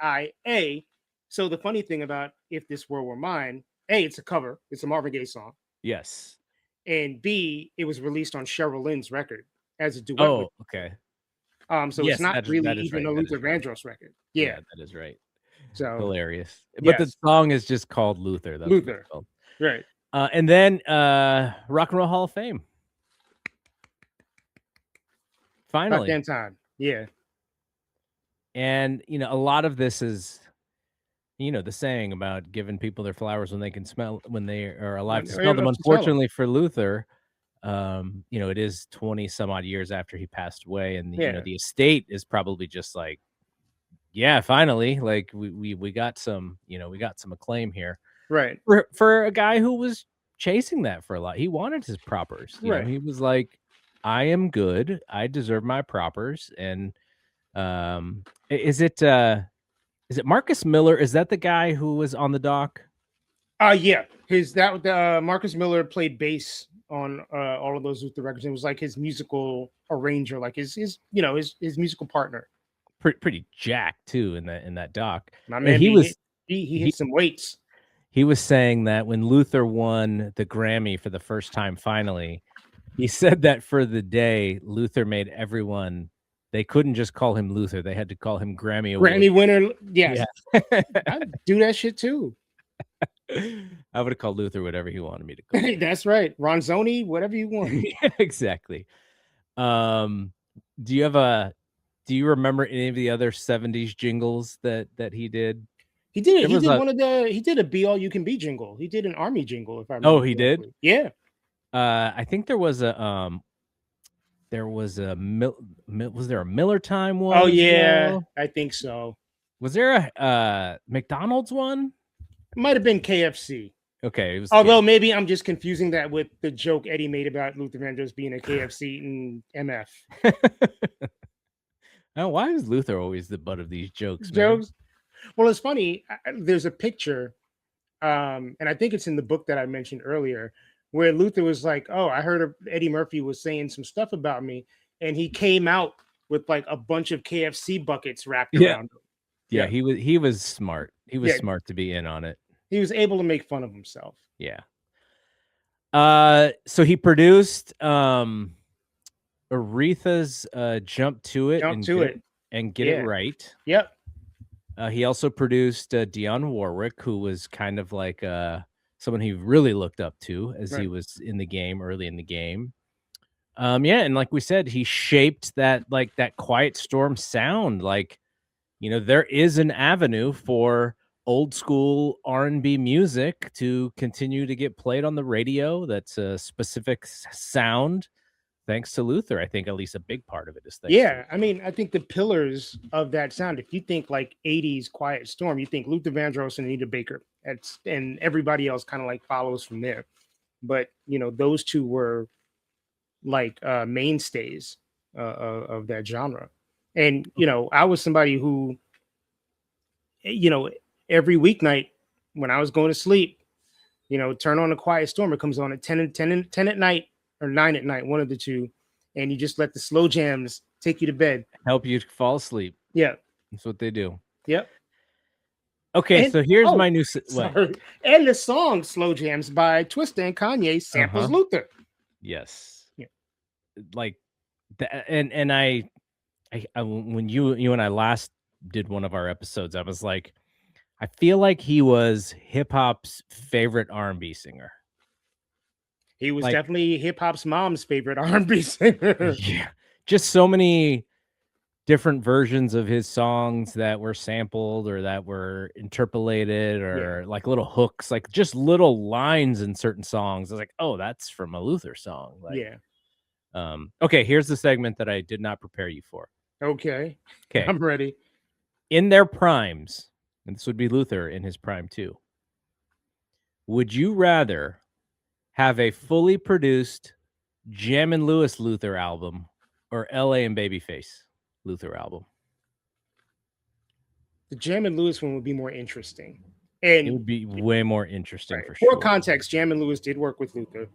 so the funny thing about If This World Were Mine, it's a cover. It's a Marvin Gaye song.
Yes.
And B, it was released on Cheryl Lynn's record as a duet.
Oh, okay.
So yes, it's not really even a Luther Vandross record. Yeah,
that is right.
So
hilarious. But the song is just called Luther. That's
Luther. Right.
And then Rock and Roll Hall of Fame.
About
Finally.
damn time. Yeah.
And a lot of this is, the saying about giving people their flowers when they can smell when they are alive
When
to smell them.
enough to smell them.
Unfortunately for Luther, it is 20 some odd years after he passed away, and
Yeah.
the estate is probably just like, yeah, finally, like we got some, we got some acclaim here
Right.
for a guy who was chasing that for a lot. He wanted his propers,
Right.
he was like, I am good, I deserve my propers. And is it Marcus Miller? Is that the guy who was on the dock?
Yeah. Marcus Miller played bass on all of those Luther records. It was like his musical arranger, like his musical partner.
Pretty jacked too in that dock.
My
And
man he hit some weights.
he was saying that when Luther won the Grammy for the first time finally, he said that for the day, Luther made everyone, they couldn't just call him Luther, they had to call him Grammy Award.
Grammy winner. Yes.
Yeah.
I'd do that shit too.
I would have called Luther whatever he wanted me to call him.
That's right. Ronzoni, whatever you want.
Yeah, exactly. Um, do you remember any of the other 70s jingles that he did?
He did it.
There
He
was
did
a
one of the. He did a "Be All You Can Be" jingle. He did an Army jingle, if I
Oh,
remember
he did?
correctly. Yeah.
I think there was a was there a Miller Time one
Oh
as
yeah,
well?
I think so.
Was there a McDonald's one?
It might have been KFC.
Okay, it was
Although maybe I'm just confusing that with the joke Eddie made about Luther Vandross being a KFC and MF.
Now, why is Luther always the butt of these jokes, man?
Jokes. Well, it's funny. There's a picture, and I think it's in the book that I mentioned earlier, where Luther was like, "Oh, I heard Eddie Murphy was saying some stuff about me," and he came out with like a bunch of KFC buckets wrapped
Yeah.
around him.
Yeah,
Yeah.
he was smart. He was
Yeah.
smart to be in on it.
He was able to make fun of himself.
Yeah. So he produced Aretha's Jump to It
Jump to it.
and Get It
Yeah.
Right.
Yep.
He also produced Dionne Warwick, who was kind of like someone he really looked up to as he
Right.
was in the game, early in the game. Yeah, and like we said, he shaped that Quiet Storm sound. Like, there is an avenue for old school R&B music to continue to get played on the radio. That's a specific sound. Thanks to Luther, I think at least a big part of it is thanks to
Yeah, I mean, I think the pillars of that sound, if you think like 80s Quiet Storm, you think Luther Vandross and Anita Baker. And everybody else kind of like follows from there. But those two were like mainstays of that genre. And I was somebody who, every weeknight when I was going to sleep, turn on a Quiet Storm. It comes on at 10 at night or 9 at night, one of the two. And you just let the slow jams take you to bed.
help you fall asleep.
Yeah.
That's what they do.
Yep.
Okay,
And-
so here's
oh,
my new
Sorry. And the song "Slow Jams" by Twista and Kanye samples Luther.
Yes.
Yeah.
Like that, and I when you and I last did one of our episodes, I was like, I feel like he was hip hop's favorite R&B singer.
He was
Like-
definitely hip hop's mom's favorite R&B singer.
Yeah. Just so many different versions of his songs that were sampled or that were interpolated or like little hooks, like just little lines in certain songs. I was like, oh, that's from a Luther song. Like,
Yeah.
Okay, here's the segment that I did not prepare you for.
Okay.
Okay.
I'm ready.
In their primes, and this would be Luther in his prime too, would you rather have a fully produced Jammin' Lewis Luther album or LA and Babyface Luther album?
The Jammin' Lewis one would be more interesting.
It
And
would be way more interesting
right,
for
for
sure.
context, Jammin' Lewis did work with Luther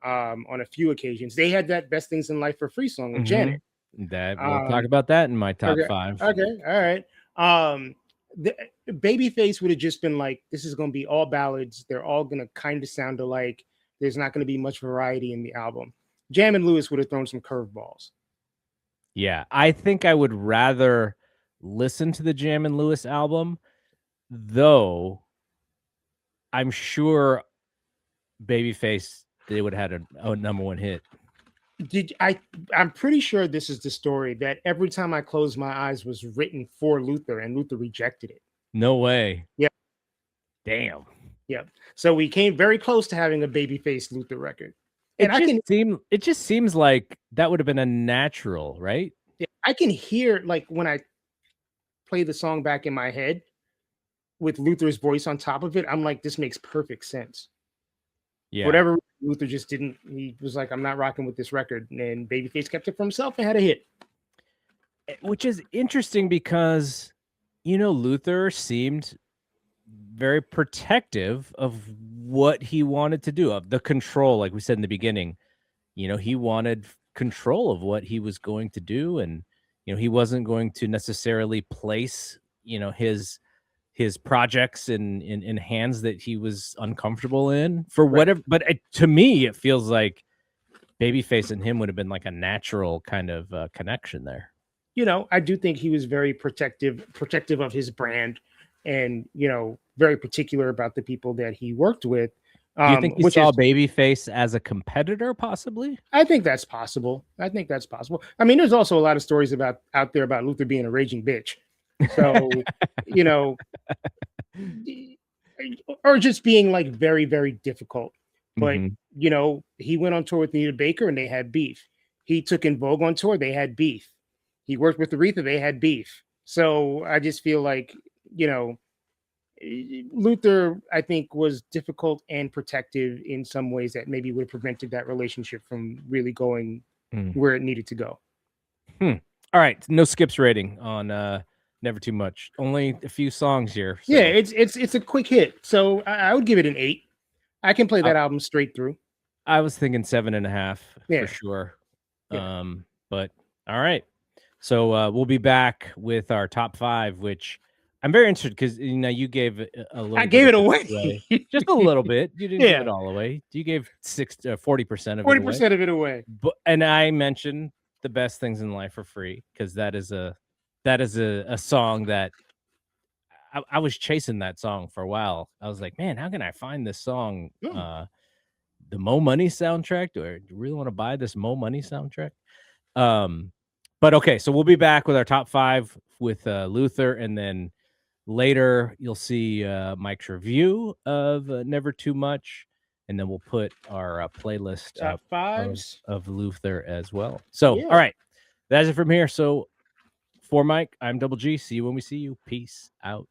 on a few occasions. They had that "Best Things in Life for Free" song with Janet.
That we'll talk about that in my top
Okay,
5.
Okay, all right. The Babyface would have just been like, this is going to be all ballads. They're all going to kind of sound alike. There's not going to be much variety in the album. Jammin' Lewis would have thrown some curveballs.
Yeah, I think I would rather listen to the Jammin' Lewis album, though I'm sure Babyface, they would have had a number 1 hit.
I'm pretty sure this is the story that Every Time I Close My Eyes was written for Luther, and Luther rejected it.
No way.
Yeah.
Damn.
Yeah. So we came very close to having a Babyface Luther record. And
It just seems like that would have been a natural, right?
I can hear, like, when I play the song back in my head with Luther's voice on top of it, I'm like, this makes perfect sense.
Yeah.
Whatever, Luther just didn't, he was like, I'm not rocking with this record. And Babyface kept it for himself and had a hit.
Which is interesting because, you know, Luther seemed very protective of what he wanted to do, of the control, like we said in the beginning. You know, he wanted control of what he was going to do, and you know, he wasn't going to necessarily place, you know, his projects in hands that he was uncomfortable in for whatever. Right. But to me, it feels like Babyface and him would have been like a natural kind of connection there.
You know, I do think he was very protective of his brand, and, you know, very particular about the people that he worked with.
Do you think he saw Babyface as a competitor, possibly?
I think that's possible. I mean, there's also a lot of stories out there about Luther being a raging bitch. So, you know, or just being like very, very difficult. But, you know, he went on tour with Anita Baker and they had beef. He took In Vogue on tour, they had beef. He worked with Aretha, they had beef. So I just feel like, you know, Luther, I think, was difficult and protective in some ways that maybe would have prevented that relationship from really going where it needed to go.
All right. No skips rating on Never Too Much. Only a few songs here.
So. Yeah, it's a quick hit. So I would give it an 8. I can play that album straight through.
I was thinking 7.5 for sure.
Yeah.
But all right. So we'll be back with our top 5, which I'm very interested because, you know, you gave a little.
I gave it away.
Just a little bit. You didn't give it all away. You gave 40% of it away.
40% of it away.
But, and I mentioned The Best Things in Life for Free because that is a song that I was chasing that song for a while. I was like, man, how can I find this song? The Mo Money soundtrack? Do I really want to buy this Mo Money soundtrack? But okay, so we'll be back with our top 5 with Luther, and then later you'll see Mike's review of Never Too Much, and then we'll put our playlist
top 5s
of Luther as well. So, all right, that's it from here. So for Mike, I'm Double G. See you when we see you. Peace out.